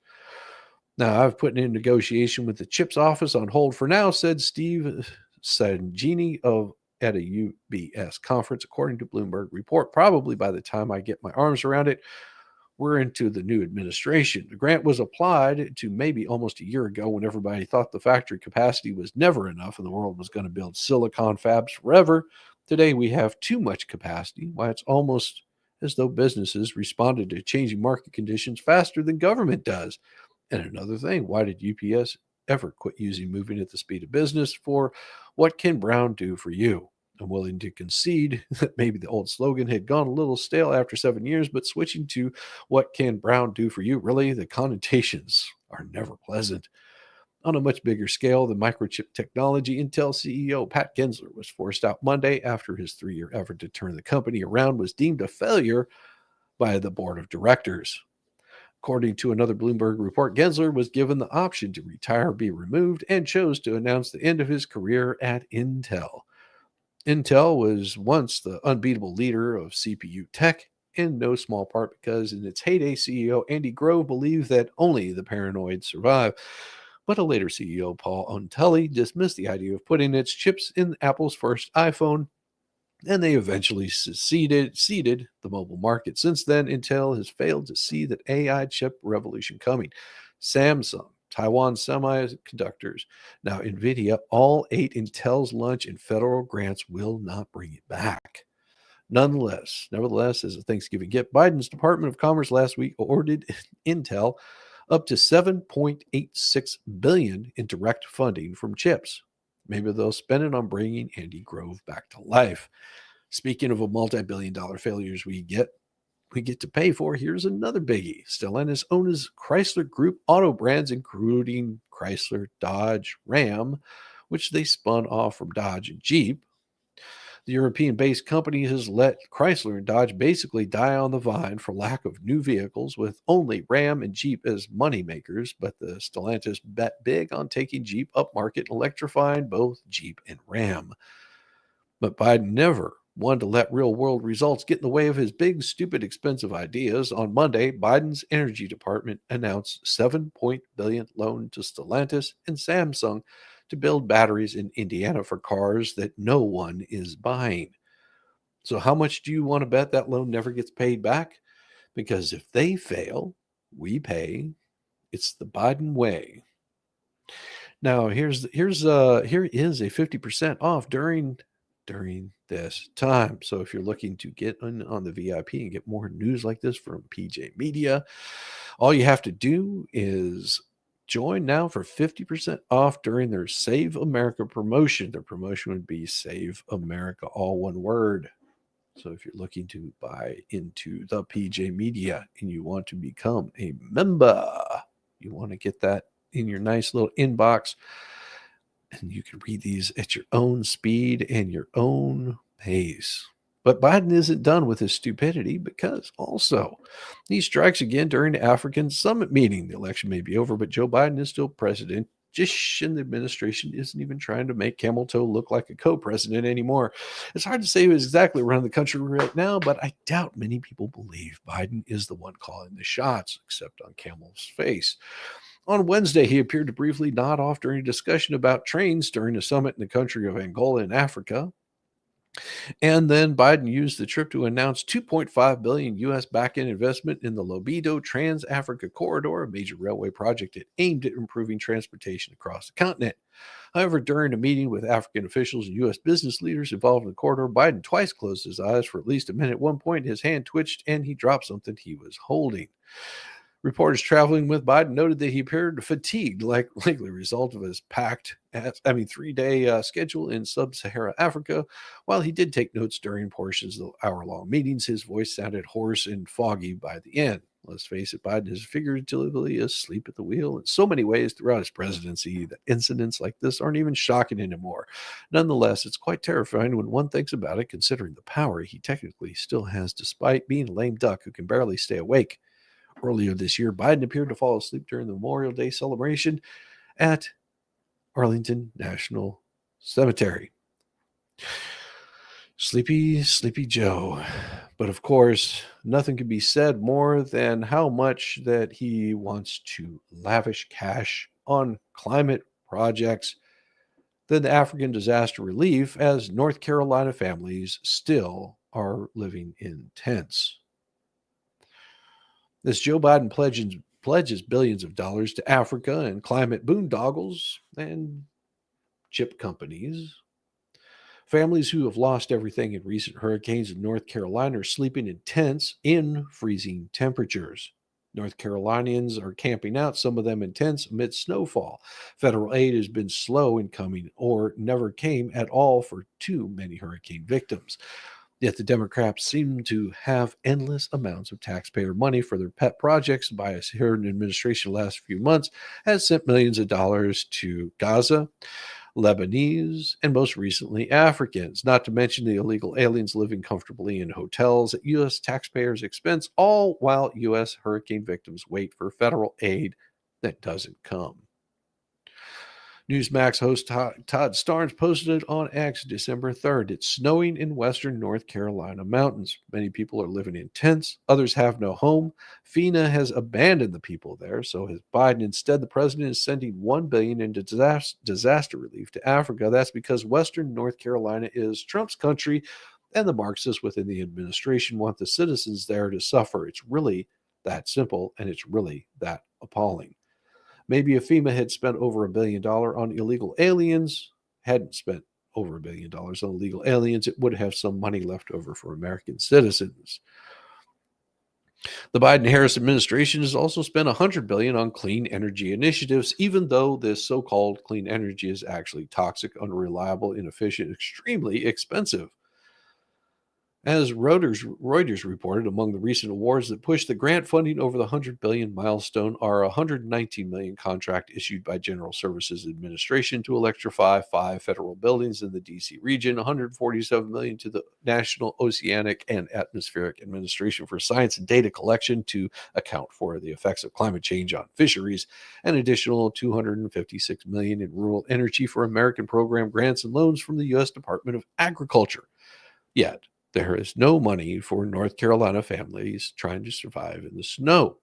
Now, I've put in negotiation with the CHIPS office on hold for now, said Steve Sangini at a UBS conference, according to Bloomberg report. Probably by the time I get my arms around it, we're into the new administration. The grant was applied to maybe almost a year ago when everybody thought the factory capacity was never enough and the world was going to build silicon fabs forever. Today, we have too much capacity. Why, it's almost as though businesses responded to changing market conditions faster than government does. And another thing, why did UPS ever quit using moving at the speed of business for what can Brown do for you? I'm willing to concede that maybe the old slogan had gone a little stale after 7 years, but switching to what can Brown do for you, really, the connotations are never pleasant. On a much bigger scale, the microchip technology, Intel CEO Pat Gensler was forced out Monday after his 3-year effort to turn the company around was deemed a failure by the board of directors. According to another Bloomberg report, Gensler was given the option to retire or be removed and chose to announce the end of his career at Intel. Intel was once the unbeatable leader of CPU tech, in no small part because in its heyday, CEO Andy Grove believed that only the paranoid survive. But a later CEO, Paul Ontelli, dismissed the idea of putting its chips in Apple's first iPhone, and they eventually seeded the mobile market. Since then, Intel has failed to see that AI chip revolution coming. Samsung, Taiwan Semiconductors, now NVIDIA, all ate Intel's lunch, and federal grants will not bring it back. Nevertheless, as a Thanksgiving gift, Biden's Department of Commerce last week awarded Intel up to $7.86 billion in direct funding from chips. Maybe they'll spend it on bringing Andy Grove back to life. Speaking of a multi-billion-dollar failures we get to pay for, here's another biggie. Stellantis owns Chrysler Group auto brands, including Chrysler, Dodge, Ram, which they spun off from Dodge and Jeep. The European-based company has let Chrysler and Dodge basically die on the vine for lack of new vehicles, with only Ram and Jeep as moneymakers, but the Stellantis bet big on taking Jeep upmarket and electrifying both Jeep and Ram. But Biden never wanted to let real-world results get in the way of his big, stupid, expensive ideas. On Monday, Biden's Energy Department announced $7 billion loan to Stellantis and Samsung to build batteries in Indiana for cars that no one is buying. So how much do you want to bet that loan never gets paid back? Because if they fail, we pay. It's the Biden way. Now, here is a 50% off during this time. So if you're looking to get on the VIP and get more news like this from PJ Media, all you have to do is join now for 50% off during their Save America promotion. Their promotion would be Save America, all one word. So if you're looking to buy into the PJ Media and you want to become a member, you want to get that in your nice little inbox, and you can read these at your own speed and your own pace. But Biden isn't done with his stupidity, because also he strikes again during the African summit meeting. The election may be over, but Joe Biden is still president Jish and the administration isn't even trying to make Camel Toe look like a co-president anymore. It's hard to say who's exactly running the country right now, but I doubt many people believe Biden is the one calling the shots, except on Camel's face. On Wednesday, he appeared to briefly nod off during a discussion about trains during a summit in the country of Angola in Africa. And then Biden used the trip to announce $2.5 billion U.S. back-end investment in the Lobido Trans-Africa Corridor, a major railway project that aimed at improving transportation across the continent. However, during a meeting with African officials and U.S. business leaders involved in the corridor, Biden twice closed his eyes for at least a minute. At one point, his hand twitched and he dropped something he was holding. Reporters traveling with Biden noted that he appeared fatigued, likely a result of his packed, 3-day schedule in sub-Saharan Africa. While he did take notes during portions of the hour-long meetings, his voice sounded hoarse and foggy by the end. Let's face it, Biden is figuratively asleep at the wheel in so many ways throughout his presidency that incidents like this aren't even shocking anymore. Nonetheless, it's quite terrifying when one thinks about it, considering the power he technically still has despite being a lame duck who can barely stay awake. Earlier this year, Biden appeared to fall asleep during the Memorial Day celebration at Arlington National Cemetery. Sleepy, sleepy Joe. But of course, nothing can be said more than how much that he wants to lavish cash on climate projects than the African disaster relief, as North Carolina families still are living in tents. As Joe Biden pledges billions of dollars to Africa and climate boondoggles and chip companies, families who have lost everything in recent hurricanes in North Carolina are sleeping in tents in freezing temperatures. North Carolinians are camping out, some of them in tents amid snowfall. Federal aid has been slow in coming or never came at all for too many hurricane victims. Yet the Democrats seem to have endless amounts of taxpayer money for their pet projects. The Biden administration the last few months has sent millions of dollars to Gaza, Lebanese, and most recently Africans, not to mention the illegal aliens living comfortably in hotels at U.S. taxpayers' expense, all while U.S. hurricane victims wait for federal aid that doesn't come. Newsmax host Todd Starnes posted it on X December 3rd. It's snowing in western North Carolina mountains. Many people are living in tents. Others have no home. FEMA has abandoned the people there, so has Biden. Instead, the president is sending $1 billion into disaster relief to Africa. That's because western North Carolina is Trump's country, and the Marxists within the administration want the citizens there to suffer. It's really that simple, and it's really that appalling. Maybe if FEMA had spent over $1 billion on illegal aliens, hadn't spent over $1 billion on illegal aliens, it would have some money left over for American citizens. The Biden-Harris administration has also spent $100 billion on clean energy initiatives, even though this so-called clean energy is actually toxic, unreliable, inefficient, extremely expensive. As Reuters reported, among the recent awards that pushed the grant funding over the $100 billion milestone are a $119 million contract issued by General Services Administration to electrify 5 federal buildings in the D.C. region, $147 million to the National Oceanic and Atmospheric Administration for science and data collection to account for the effects of climate change on fisheries, an additional $256 million in rural energy for American program grants and loans from the U.S. Department of Agriculture. Yet, there is no money for North Carolina families trying to survive in the snow.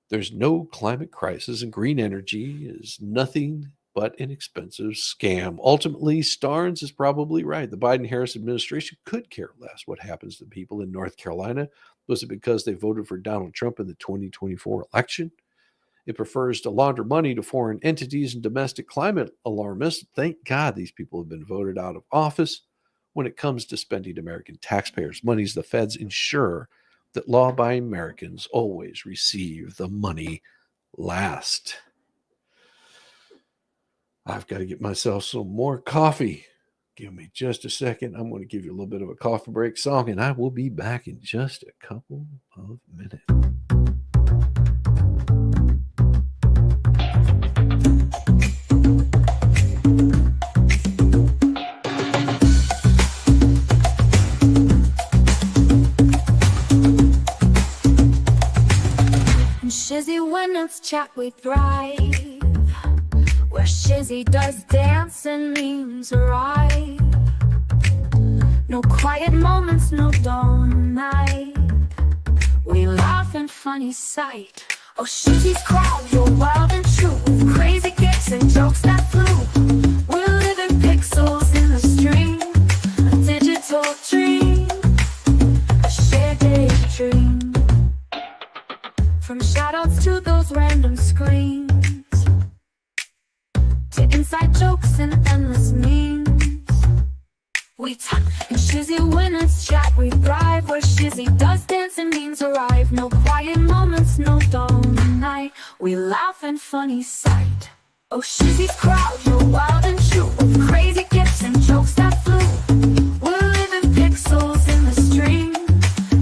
There's no climate crisis, and green energy is nothing but an expensive scam. Ultimately, Starnes is probably right. The Biden-Harris administration could care less what happens to people in North Carolina. Was it because they voted for Donald Trump in the 2024 election? It prefers to launder money to foreign entities and domestic climate alarmists. Thank God these people have been voted out of office. When it comes to spending American taxpayers' monies, the feds ensure that law-abiding Americans always receive the money last. I've got to get myself some more coffee. Give me just a second. I'm going to give you a little bit of a coffee break song, and I will be back in just a couple of minutes. Shizzy, when it's chat we thrive. where Shizzy does dance and memes arrive. No quiet moments, no dawn night. We laugh and funny sight. Oh, Shizzy's crowd, you're wild and true, with crazy gifts and jokes that flew. We're living pixels in the stream, a digital dream, a shared daydream. From shoutouts to those random screams, to inside jokes and endless memes. We talk and Shizzy when it's chat, we thrive. Where Shizzy does dance and memes arrive. No quiet moments, no dawn night. We laugh and funny sight. Oh, Shizzy's crowd, you're wild and true, with crazy gifts and jokes that flew. We're living pixels in the stream,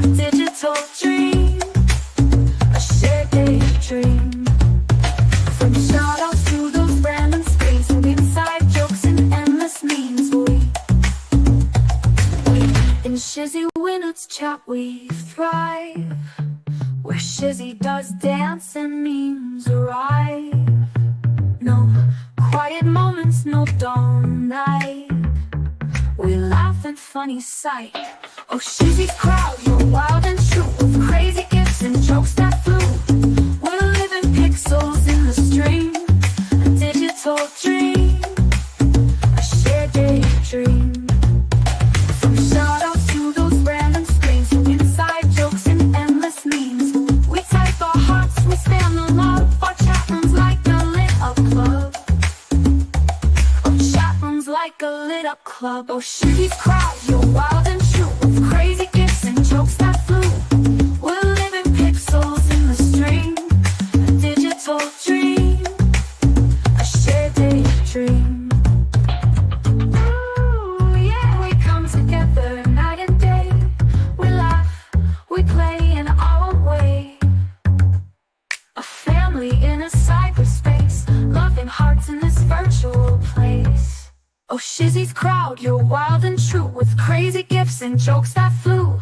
a digital dream, a shared daydream. From shoutouts to those random screens, and inside jokes and endless memes. In Shizzy when it's chat we thrive, where Shizzy does dance and memes arrive. No quiet moments, no dawn night. We laugh and funny sight. Oh, Shizzy's crowd, you're wild and true, with crazy gifts and jokes that flew. We're living pixels in the stream, a digital dream, a shared daydream. From shoutouts to those random screens, inside jokes and endless memes. We type our hearts, we stand the love. Our chat rooms like a lit up club. Our chat rooms like a lit up club. Oh, Shizzy's crowd, you're wild and true, with crazy gifts and jokes that flew. We're living pixels in the stream, a digital dream, a shared daydream. Together night and day, we laugh, we play in our own way. A family in a cyberspace, loving hearts in this virtual place. Oh, Shizzy's crowd, you're wild and true, with crazy gifts and jokes that flew.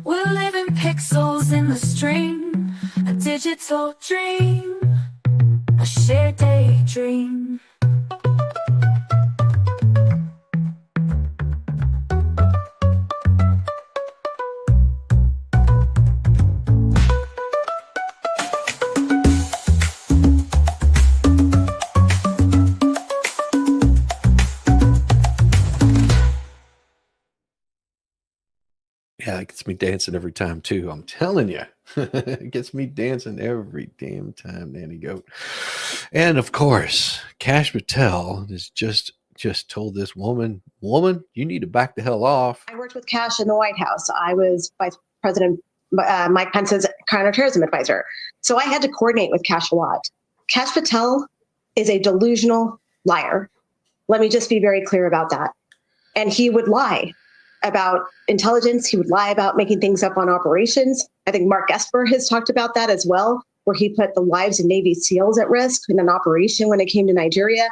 We're living pixels in the stream, a digital dream, a shared daydream. Yeah, it gets me dancing every time too. I'm telling you, it gets me dancing every damn time, Nanny Goat. And of course, Kash Patel has just told this woman, you need to back the hell off. I worked with Kash in the White House. I was Vice President Mike Pence's counterterrorism advisor. So I had to coordinate with Kash a lot. Kash Patel is a delusional liar. Let me just be very clear about that. And he would lie about intelligence. He would lie about making things up on operations. I think Mark Esper has talked about that as well, where he put the lives of Navy SEALs at risk in an operation when it came to Nigeria.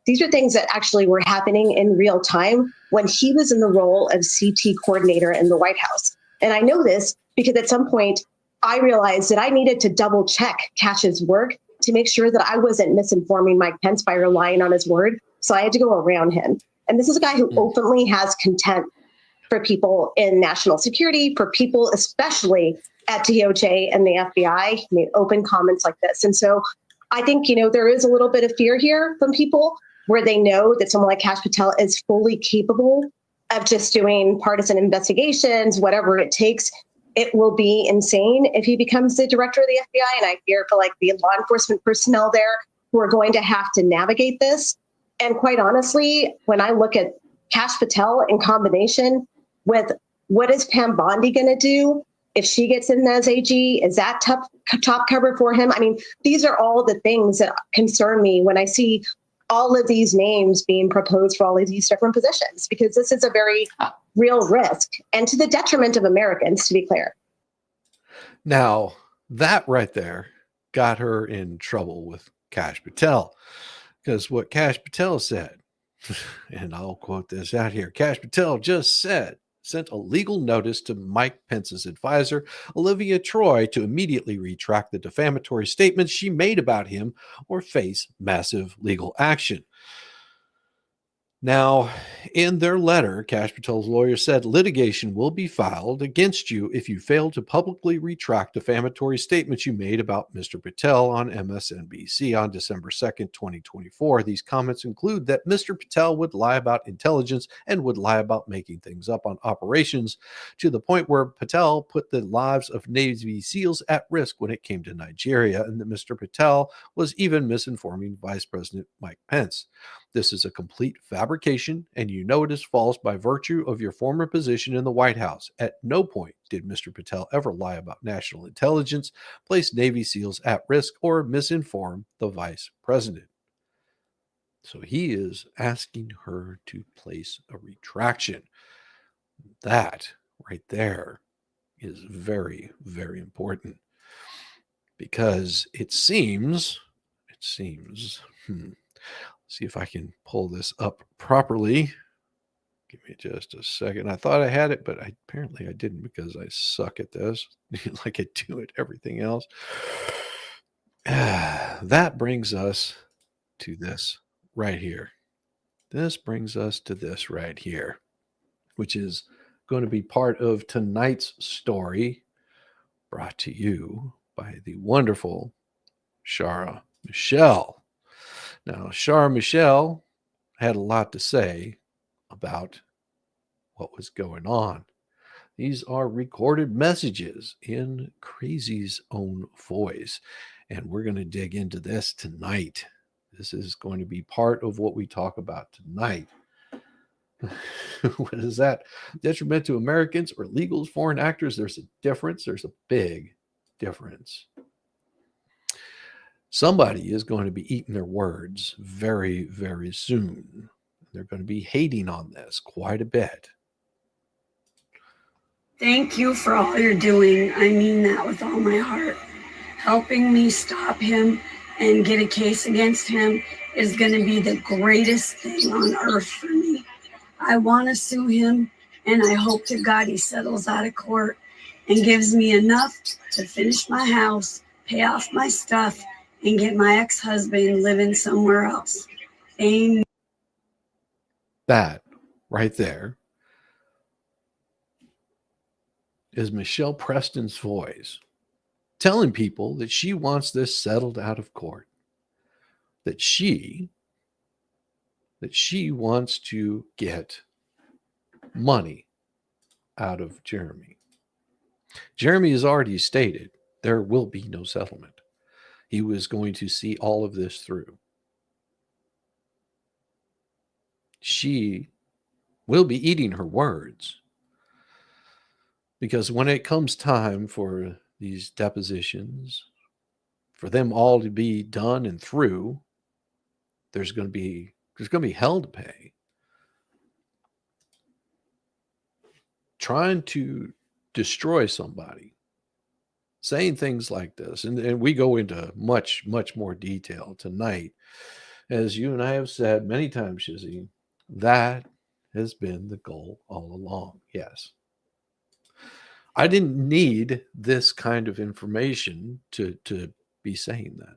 These are things that actually were happening in real time when he was in the role of CT coordinator in the White House. And I know this because at some point I realized that I needed to double check Kash's work to make sure that I wasn't misinforming Mike Pence by relying on his word. So I had to go around him. And this is a guy who openly has contempt for people in national security, for people especially at DOJ and the FBI. He made open comments like this. And so I think, there is a little bit of fear here from people where they know that someone like Kash Patel is fully capable of just doing partisan investigations, whatever it takes. It will be insane if he becomes the director of the FBI. And I fear for the law enforcement personnel there who are going to have to navigate this. And quite honestly, when I look at Kash Patel in combination with what is Pam Bondi going to do if she gets in as AG, is that top cover for him? I mean, these are all the things that concern me when I see all of these names being proposed for all of these different positions, because this is a very real risk and to the detriment of Americans, to be clear. Now, that right there got her in trouble with Kash Patel, because what Kash Patel said, and I'll quote this out here, Kash Patel just said sent a legal notice to Mike Pence's advisor, Olivia Troy, to immediately retract the defamatory statements she made about him or face massive legal action. Now, in their letter, Kash Patel's lawyer said litigation will be filed against you if you fail to publicly retract defamatory statements you made about Mr. Patel on MSNBC on December 2nd, 2024. These comments include that Mr. Patel would lie about intelligence and would lie about making things up on operations, to the point where Patel put the lives of Navy SEALs at risk when it came to Nigeria, and that Mr. Patel was even misinforming Vice President Mike Pence. This is a complete fabrication, and you know it is false by virtue of your former position in the White House. At no point did Mr. Patel ever lie about national intelligence, place Navy SEALs at risk, or misinform the Vice President. So he is asking her to place a retraction. That right there is very, very important, because it seems, see if I can pull this up properly. Give me just a second. I thought I had it, but apparently I didn't, because I suck at this like I do at everything else. That brings us to this right here. This brings us to this right here, which is going to be part of tonight's story, brought to you by the wonderful Shara Michelle. Now, Shara Michelle had a lot to say about what was going on. These are recorded messages in Crazy's own voice, and we're going to dig into this tonight. This is going to be part of what we talk about tonight. What is that? Detriment to Americans or legals, foreign actors? There's a difference. There's a big difference. Somebody is going to be eating their words very, very soon. They're going to be hating on this quite a bit. Thank you for all you're doing. I mean that with all my heart. Helping me stop him and get a case against him is going to be the greatest thing on earth for me. I want to sue him, and I hope to God he settles out of court and gives me enough to finish my house, pay off my stuff, and get my ex-husband living somewhere else. Amen. That right there is Michelle Preston's voice telling people that she wants this settled out of court, that she wants to get money out of Jeremy. Jeremy has already stated there will be no settlement. He was going to see all of this through. She will be eating her words, because when it comes time for these depositions, for them all to be done and through, there's going to be hell to pay. Trying to destroy somebody, saying things like this, and we go into much, much more detail tonight. As you and I have said many times, Shizzy, that has been the goal all along. Yes. I didn't need this kind of information to be saying that.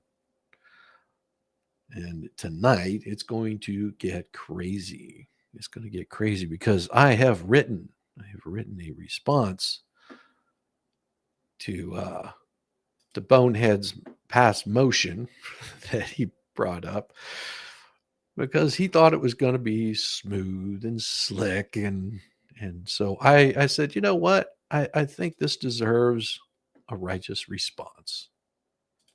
And tonight it's going to get crazy. It's going to get crazy because I have written a response to Bonehead's past motion that he brought up, because he thought it was going to be smooth and slick. And so I said, you know what? I think this deserves a righteous response.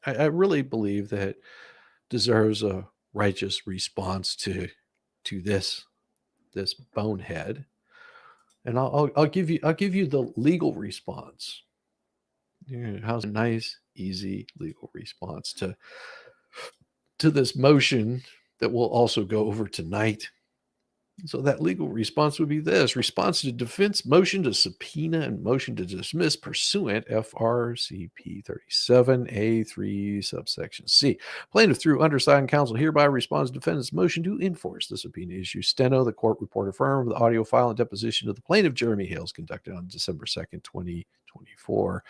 I really believe that deserves a righteous response to this bonehead. And I'll give you the legal response. Yeah, how's a nice, easy legal response to this motion that we'll also go over tonight. So that legal response would be this: response to defense motion to subpoena and motion to dismiss pursuant FRCP 37A3 subsection C. Plaintiff through undersigned counsel hereby responds to defendant's motion to enforce the subpoena issue. Steno, the court report affirmed the audio file and deposition of the plaintiff Jeremy Hales conducted on December 2nd, 2024.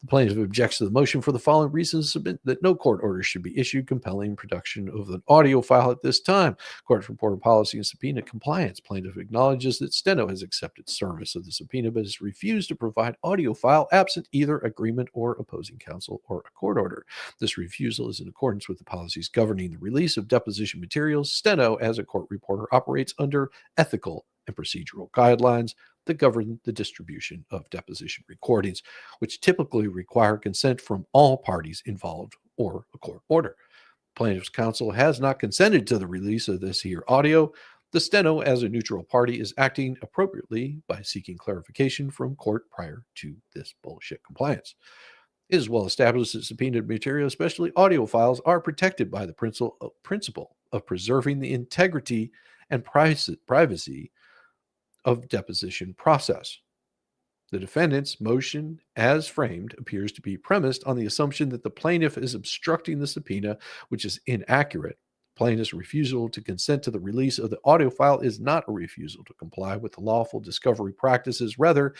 The plaintiff objects to the motion for the following reasons: submit that no court order should be issued compelling production of an audio file at this time. Court's report of policy and subpoena compliance. Plaintiff acknowledges that Steno has accepted service of the subpoena but has refused to provide audio file absent either agreement or opposing counsel or a court order. This refusal is in accordance with the policies governing the release of deposition materials. Steno, as a court reporter, operates under ethical and procedural guidelines that govern the distribution of deposition recordings, which typically require consent from all parties involved or a court order. Plaintiff's counsel has not consented to the release of this here audio. The Steno, as a neutral party, is acting appropriately by seeking clarification from court prior to this bullshit compliance. It is well established that subpoenaed material, especially audio files, are protected by the principle of preserving the integrity and privacy of deposition process. The defendant's motion, as framed, appears to be premised on the assumption that the plaintiff is obstructing the subpoena, which is inaccurate. Plaintiff's refusal to consent to the release of the audio file is not a refusal to comply with the lawful discovery practices. Rather,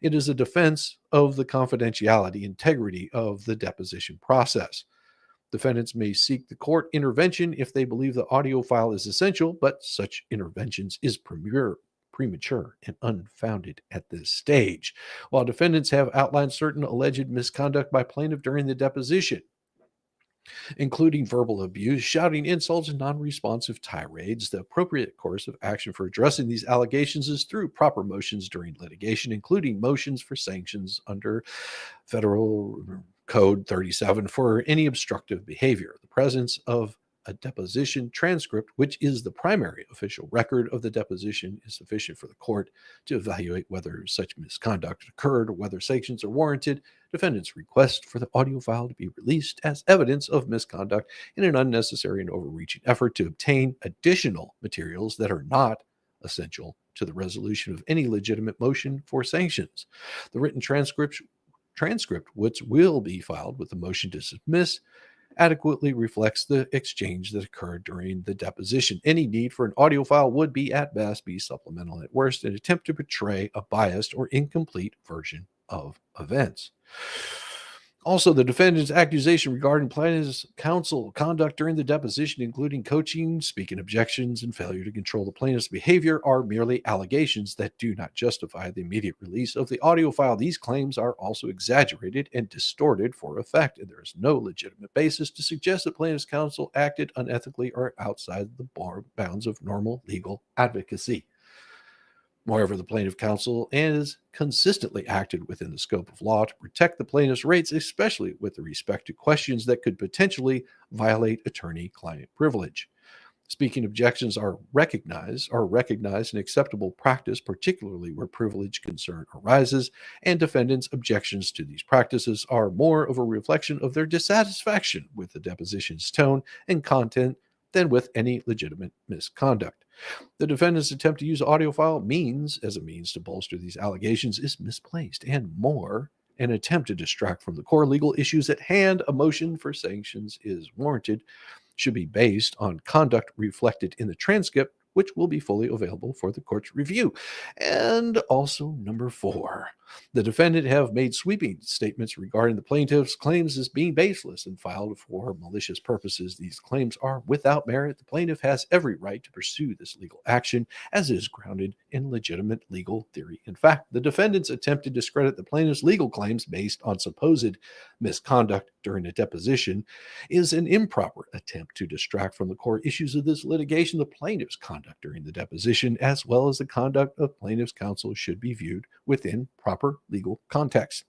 it is a defense of the confidentiality, integrity of the deposition process. Defendants may seek the court intervention if they believe the audio file is essential, but such interventions is premature and unfounded at this stage. While defendants have outlined certain alleged misconduct by plaintiff during the deposition, including verbal abuse, shouting insults, and non-responsive tirades, the appropriate course of action for addressing these allegations is through proper motions during litigation, including motions for sanctions under Federal Code 37 for any obstructive behavior. The presence of a deposition transcript, which is the primary official record of the deposition, is sufficient for the court to evaluate whether such misconduct occurred or whether sanctions are warranted. Defendants request for the audio file to be released as evidence of misconduct in an unnecessary and overreaching effort to obtain additional materials that are not essential to the resolution of any legitimate motion for sanctions. The written transcript, which will be filed with the motion to dismiss, adequately reflects the exchange that occurred during the deposition. Any need for an audio file would be, at best, be supplemental, at worst, an attempt to portray a biased or incomplete version of events. Also, the defendant's accusation regarding plaintiff's counsel conduct during the deposition, including coaching, speaking objections, and failure to control the plaintiff's behavior, are merely allegations that do not justify the immediate release of the audio file. These claims are also exaggerated and distorted for effect, and there is no legitimate basis to suggest that plaintiff's counsel acted unethically or outside the bounds of normal legal advocacy. Moreover, the plaintiff counsel has consistently acted within the scope of law to protect the plaintiff's rights, especially with respect to questions that could potentially violate attorney-client privilege. Speaking objections are recognized an acceptable practice, particularly where privilege concern arises, and defendants' objections to these practices are more of a reflection of their dissatisfaction with the deposition's tone and content than with any legitimate misconduct. The defendant's attempt to use audio file as a means to bolster these allegations is misplaced, and more, an attempt to distract from the core legal issues at hand. A motion for sanctions is warranted, should be based on conduct reflected in the transcript, which will be fully available for the court's review. And also, number 4, the defendant have made sweeping statements regarding the plaintiff's claims as being baseless and filed for malicious purposes. These claims are without merit. The plaintiff has every right to pursue this legal action as is grounded in legitimate legal theory. In fact, the defendants attempt to discredit the plaintiff's legal claims based on supposed misconduct during a deposition is an improper attempt to distract from the core issues of this litigation. The plaintiff's conduct during the deposition, as well as the conduct of plaintiff's counsel, should be viewed within proper legal context.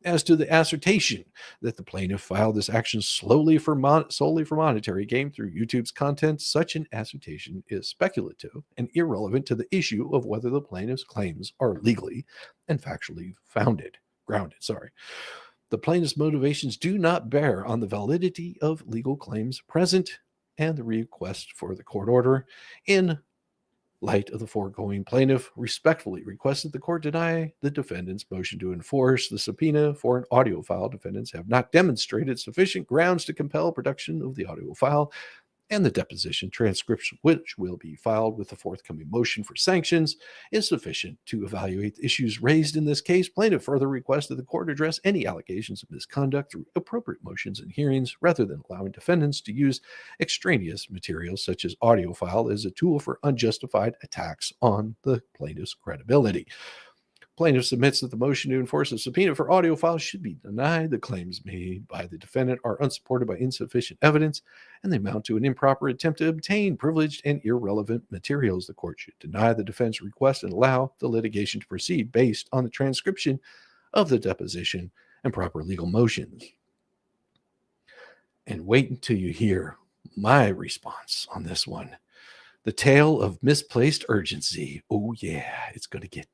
As to the assertion that the plaintiff filed this action solely for monetary gain through YouTube's content, such an assertion is speculative and irrelevant to the issue of whether the plaintiff's claims are legally and factually grounded. The plaintiff's motivations do not bear on the validity of legal claims present, and the request for the court order in light of the foregoing, plaintiff respectfully requests that the court deny the defendant's motion to enforce the subpoena for an audio file. Defendants have not demonstrated sufficient grounds to compel production of the audio file and the deposition transcripts, which will be filed with the forthcoming motion for sanctions, is sufficient to evaluate the issues raised in this case. Plaintiff further requests that the court address any allegations of misconduct through appropriate motions and hearings rather than allowing defendants to use extraneous materials such as audio file as a tool for unjustified attacks on the plaintiff's credibility. Plaintiff submits that the motion to enforce a subpoena for audio files should be denied. The claims made by the defendant are unsupported by insufficient evidence, and they amount to an improper attempt to obtain privileged and irrelevant materials. The court should deny the defense request and allow the litigation to proceed based on the transcription of the deposition and proper legal motions. And wait until you hear my response on this one. The tale of misplaced urgency. Oh yeah, it's going to get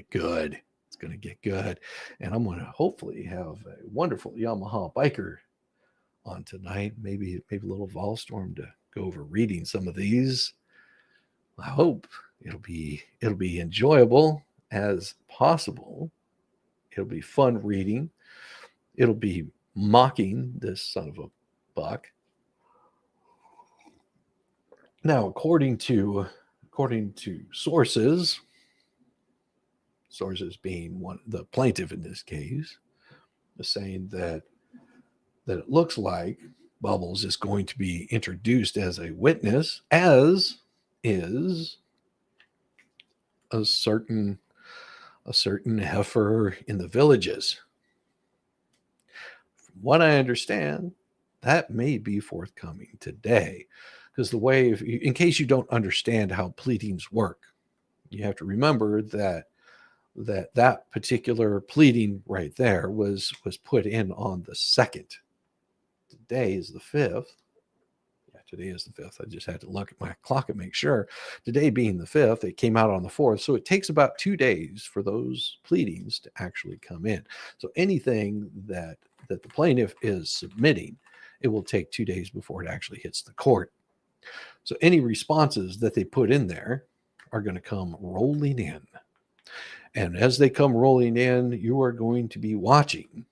good. It's going to get good. And I'm going to hopefully have a wonderful Yamaha biker on tonight. Maybe a little Volstorm to go over reading some of these. I hope it'll be enjoyable as possible. It'll be fun reading. It'll be mocking this son of a buck. Now, according to sources being the plaintiff in this case, is saying that it looks like Bubbles is going to be introduced as a witness, as is a certain heifer in the Villages. From what I understand, that may be forthcoming today, because the way, in case you don't understand how pleadings work, you have to remember that particular pleading right there was put in on the 2nd. Today is the 5th. Yeah, today is the 5th. I just had to look at my clock and make sure. Today being the 5th, it came out on the 4th. So it takes about 2 days for those pleadings to actually come in. So anything that the plaintiff is submitting, it will take 2 days before it actually hits the court. So any responses that they put in there are going to come rolling in. And as they come rolling in, you are going to be watching.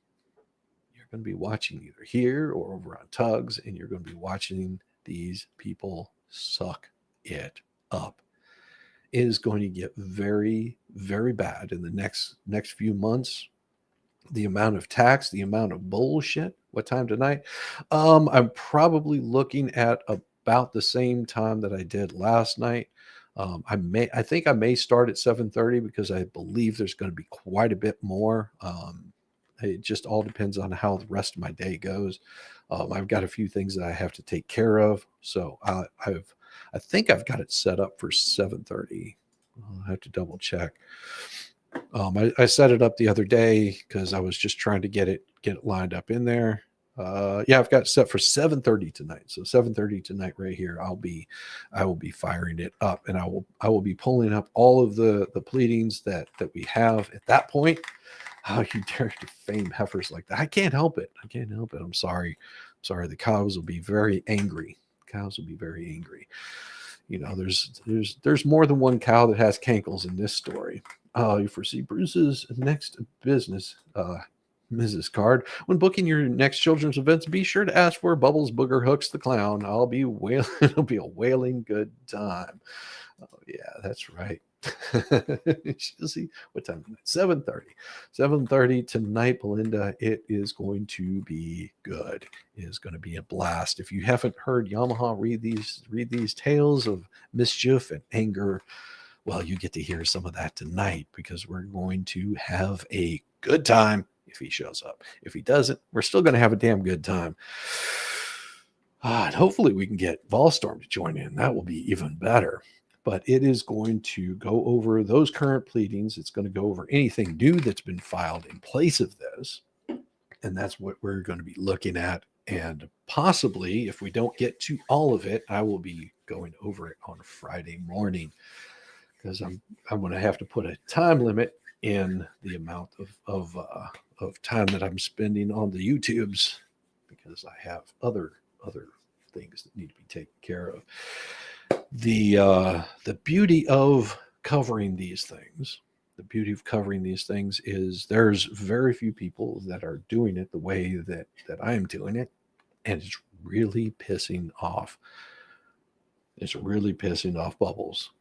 You're going to be watching either here or over on Tugs, and you're going to be watching these people suck it up. It is going to get very, very bad in the next few months. The amount of tax, the amount of bullshit. What time tonight? I'm probably looking at about the same time that I did last night. I think I may start at 7:30 because I believe there's going to be quite a bit more. It just all depends on how the rest of my day goes. I've got a few things that I have to take care of, so I think I've got it set up for 7:30. I'll have to double check. I set it up the other day because I was just trying to get it lined up in there. Yeah, I've got it set for 7:30 tonight. So 7:30 tonight right here, I will be firing it up, and I will be pulling up all of the pleadings that we have at that point. How you dare defame heifers like that? I can't help it. I'm sorry. The cows will be very angry. You know, there's more than one cow that has cankles in this story. You foresee Bruce's next business, Mrs. Card. When booking your next children's events, be sure to ask for Bubbles Booger Hooks the Clown. It'll be a wailing good time. Oh yeah, that's right. See what time? 7:30. 7:30 tonight, Belinda. It is going to be good. It is going to be a blast. If you haven't heard Yamaha read these tales of mischief and anger, well, you get to hear some of that tonight, because we're going to have a good time if he shows up. If he doesn't, we're still going to have a damn good time. And hopefully we can get Volstorm to join in. That will be even better. But it is going to go over those current pleadings. It's going to go over anything new that's been filed in place of this. And that's what we're going to be looking at. And possibly, if we don't get to all of it, I will be going over it on Friday morning, because I'm going to have to put a time limit in the amount of time that I'm spending on the YouTubes, because I have other things that need to be taken care of. The beauty of covering these things, is there's very few people that are doing it the way that I'm doing it, and it's really pissing off. It's really pissing off Bubbles.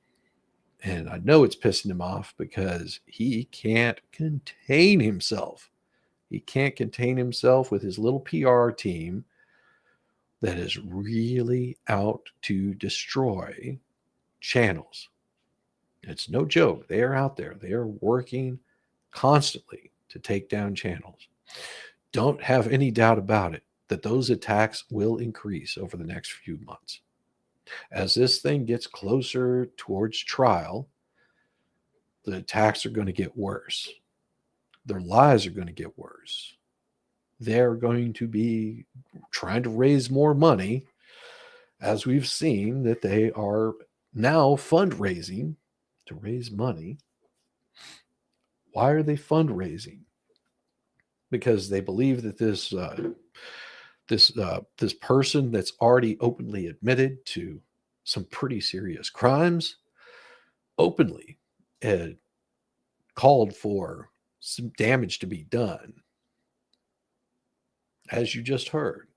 And I know it's pissing him off because he can't contain himself. He can't contain himself with his little PR team that is really out to destroy channels. It's no joke. They are out there. They are working constantly to take down channels. Don't have any doubt about it that those attacks will increase over the next few months. As this thing gets closer towards trial, the attacks are going to get worse. Their lies are going to get worse. They're going to be trying to raise more money, as we've seen that they are now fundraising to raise money. Why are they fundraising? Because they believe that this person that's already openly admitted to some pretty serious crimes openly had called for some damage to be done. As you just heard,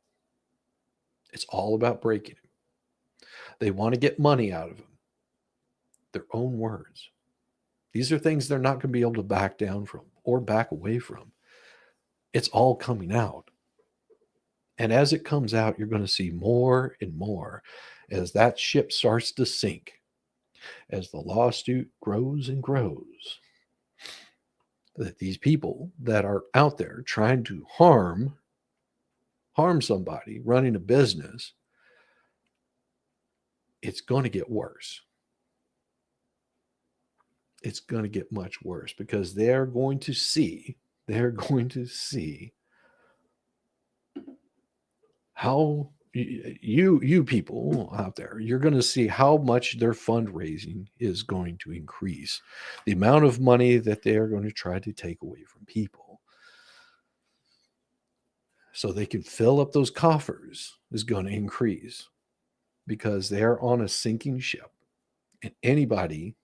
it's all about breaking him. They want to get money out of him. Their own words. These are things they're not going to be able to back down from or back away from. It's all coming out. And as it comes out, you're going to see more and more as that ship starts to sink, as the lawsuit grows and grows, that these people that are out there trying to harm somebody running a business, it's going to get worse. It's going to get much worse because they're going to see how you people out there, you're going to see how much their fundraising is going to increase. The amount of money that they are going to try to take away from people so they can fill up those coffers is going to increase because they're on a sinking ship. And anybody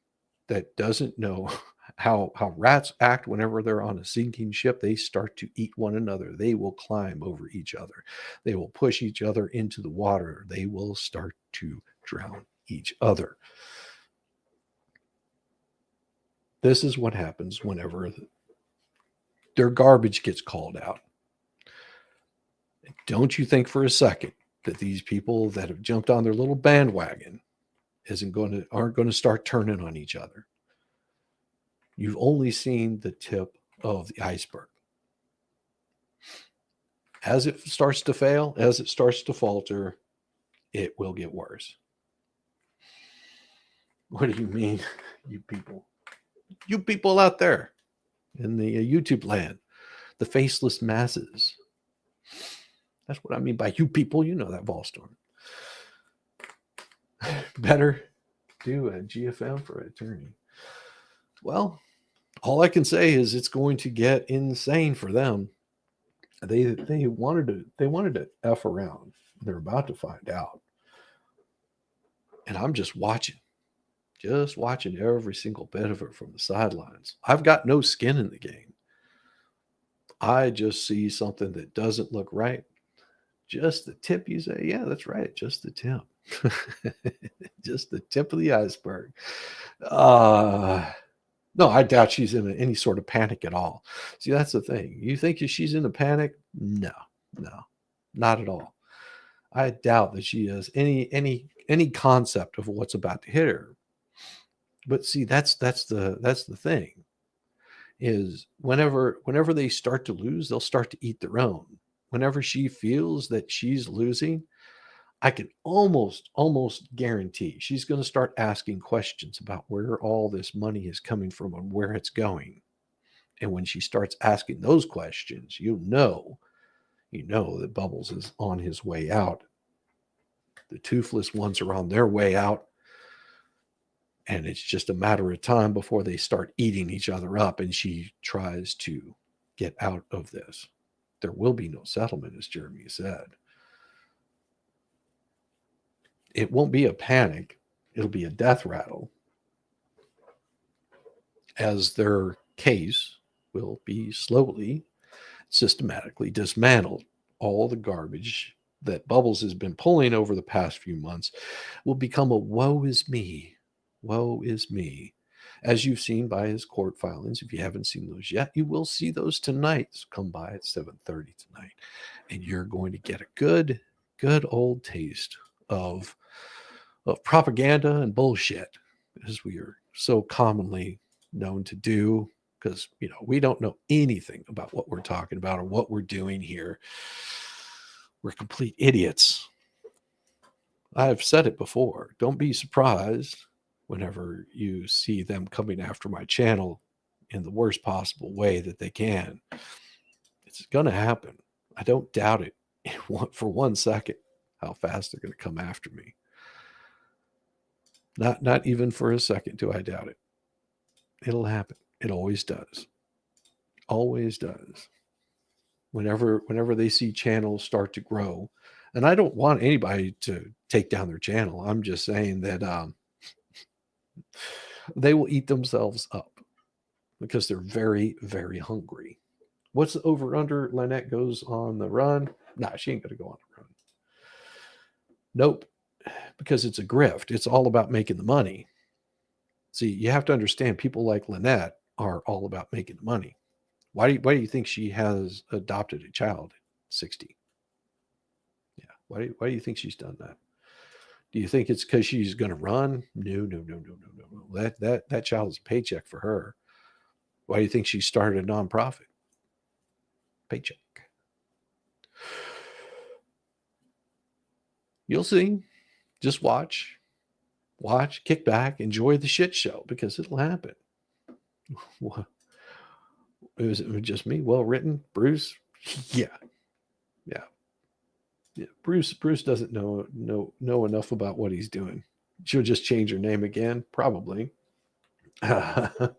that doesn't know how rats act whenever they're on a sinking ship, they start to eat one another. They will climb over each other. They will push each other into the water. They will start to drown each other. This is what happens whenever their garbage gets called out. Don't you think for a second that these people that have jumped on their little bandwagon aren't going to start turning on each other. You've only seen the tip of the iceberg. As it starts to fail, as it starts to falter, it will get worse. What do you mean, you people? You people out there in the YouTube land, the faceless masses. That's what I mean by you people. You know that, Volstorm. Better do a GFM for an attorney. Well, all I can say is it's going to get insane for them. They wanted to F around. They're about to find out. And I'm just watching every single bit of it from the sidelines. I've got no skin in the game. I just see something that doesn't look right. Just the tip, you say, yeah, that's right. Just the tip. Just the tip of the iceberg. No, I doubt she's in any sort of panic at all. See, that's the thing. You think she's in a panic? No, not at all. I doubt that she has any concept of what's about to hit her. But see, that's the thing. Is whenever they start to lose, they'll start to eat their own. Whenever she feels that she's losing, I can almost guarantee she's going to start asking questions about where all this money is coming from and where it's going. And when she starts asking those questions, you know that Bubbles is on his way out. The toothless ones are on their way out. And it's just a matter of time before they start eating each other up and she tries to get out of this. There will be no settlement, as Jeremy said. It won't be a panic. It'll be a death rattle, as their case will be slowly, systematically dismantled. All the garbage that Bubbles has been pulling over the past few months will become a woe is me. Woe is me. As you've seen by his court filings, if you haven't seen those yet, you will see those tonight. So come by at 7:30 tonight, and you're going to get a good old taste of propaganda and bullshit, as we are so commonly known to do, because we don't know anything about what we're talking about or what we're doing here. We're complete idiots. I've said it before. Don't be surprised whenever you see them coming after my channel in the worst possible way that they can. It's going to happen. I don't doubt it for 1 second how fast they're going to come after me. Not even for a second do I doubt it. It'll happen. It always does. Always does. Whenever they see channels start to grow, and I don't want anybody to take down their channel. I'm just saying that they will eat themselves up because they're very, very hungry. What's the over under? Lynette goes on the run. Nah, she ain't gonna go on the run. Nope. Because it's a grift. It's all about making the money. See, you have to understand, people like Lynette are all about making the money. Why do you think she has adopted a child at 60? Yeah. Why do you think she's done that? Do you think it's because she's going to run? No. That child is a paycheck for her. Why do you think she started a nonprofit? Paycheck. You'll see. Just watch, kick back, enjoy the shit show, because it'll happen. What? Was it just me? Well written, Bruce? Yeah. Bruce doesn't know enough about what he's doing. She'll just change her name again, probably. The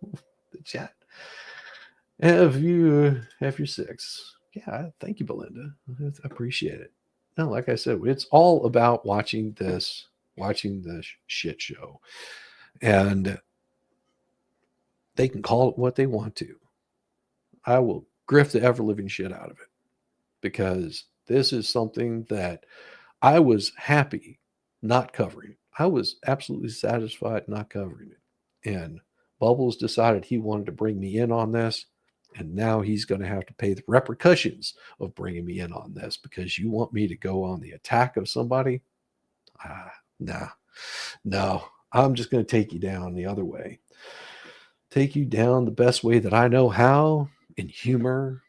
chat. Have your 6? Yeah, thank you, Belinda. I appreciate it. No, like I said, it's all about watching the shit show, and they can call it what they want to. I will grift the ever living shit out of it, because this is something that I was happy not covering. I was absolutely satisfied not covering it. And Bubbles decided he wanted to bring me in on this. And now he's going to have to pay the repercussions of bringing me in on this, because you want me to go on the attack of somebody? No, I'm just going to take you down the other way. Take you down the best way that I know how, in humor.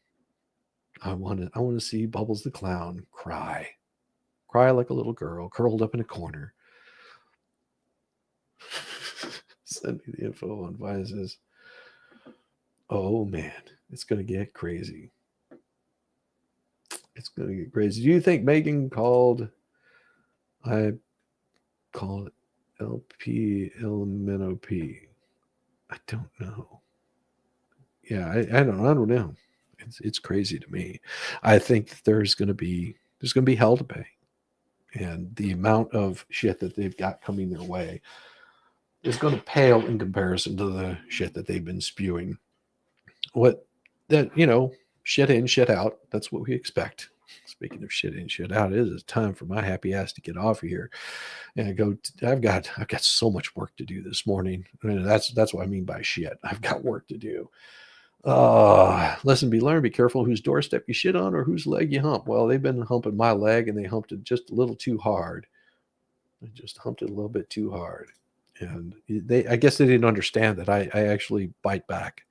I want to see Bubbles the clown cry like a little girl curled up in a corner. Send me the info on Vices. Oh man, it's going to get crazy. It's going to get crazy. Do you think Megan called? I call it LPLMNOP. I don't know. Yeah, I don't know. It's crazy to me. I think there's going to be hell to pay, and the amount of shit that they've got coming their way is going to pale in comparison to the shit that they've been spewing. Shit in, shit out. That's what we expect. Speaking of shit in, shit out, it is time for my happy ass to get off of here and go. I've got so much work to do this morning. And that's what I mean by shit. I've got work to do. Lesson be learned. Be careful whose doorstep you shit on or whose leg you hump. Well, they've been humping my leg, and they humped it just a little too hard. They just humped it a little bit too hard. And I guess they didn't understand that I actually bite back.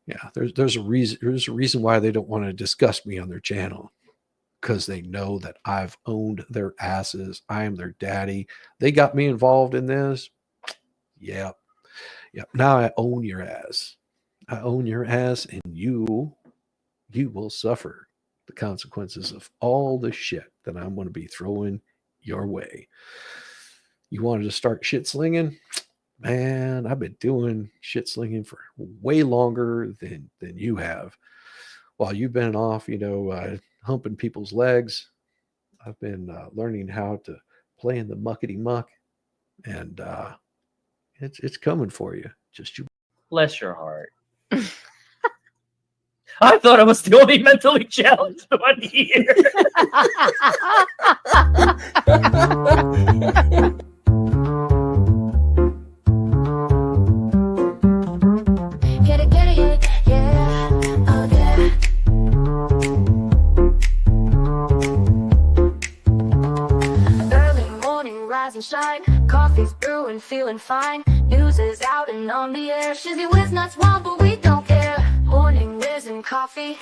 Yeah, there's a reason why they don't want to discuss me on their channel, because they know that I've owned their asses. I am their daddy. They got me involved in this. Yep. Now I own your ass. I own your ass, and you will suffer the consequences of all the shit that I'm going to be throwing your way. You wanted to start shit slinging? Man, I've been doing shit slinging for way longer than you have. While you've been off, humping people's legs, I've been learning how to play in the muckety muck And it's coming for you. Just you. Bless your heart. I thought I was the only mentally challenged one here. Get it, yeah, oh yeah. Early morning, rise and shine. Coffee's brewing, feeling fine. News is out and on the air. Shizzy Whiz nuts wild, but we don't care. Morning Whiz and Coffee.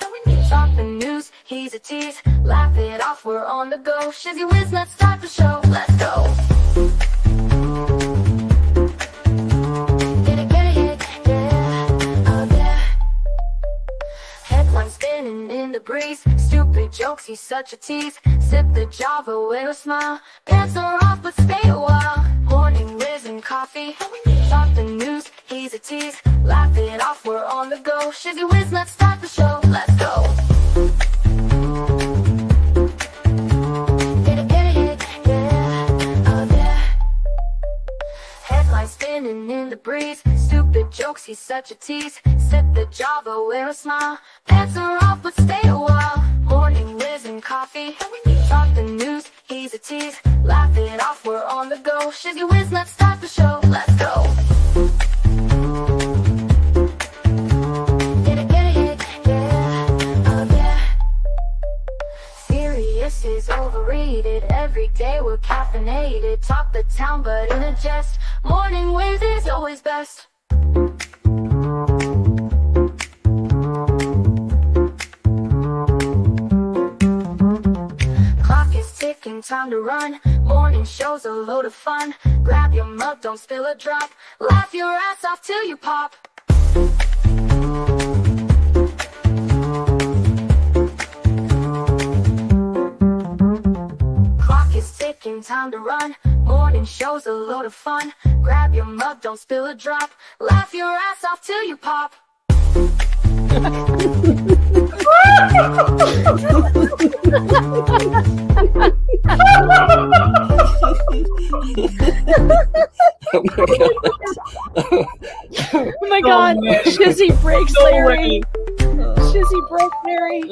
Talk the news, he's a tease. Laugh it off, we're on the go. Shizzy Whiz nuts, start the show. Let's go. Get it, yeah, oh yeah. Headlines spinning in the breeze. Stupid jokes, he's such a tease. Sip the Java, wear a smile. Pants are off, but stay a while. Morning Whiz and Coffee. Talk the news, he's a tease. Laugh it off, we're on the go. Shizzy Whiz, let's start the show. Let's go. Get it, yeah, oh yeah. Headlines spinning in the breeze. Stupid jokes, he's such a tease. Sip the Java, wear a smile. Pants are off, but stay a while. Morning Whiz and Coffee. Talk the news, he's a tease. Laugh it off, we're on the go. Shizzy Whiz, let's start the show. Let's go. Get it, yeah, oh yeah. Serious is overrated. Every day we're caffeinated. Talk the town, but in a jest. Morning Whiz is always best. Clock is ticking, time to run. Morning show's a load of fun. Grab your mug, don't spill a drop. Laugh your ass off till you pop. Clock is ticking, time to run. Morning show's a load of fun. Grab your mug, don't spill a drop. Laugh your ass off till you pop. Oh my god, Shizzy breaks Larry. Shizzy broke Larry.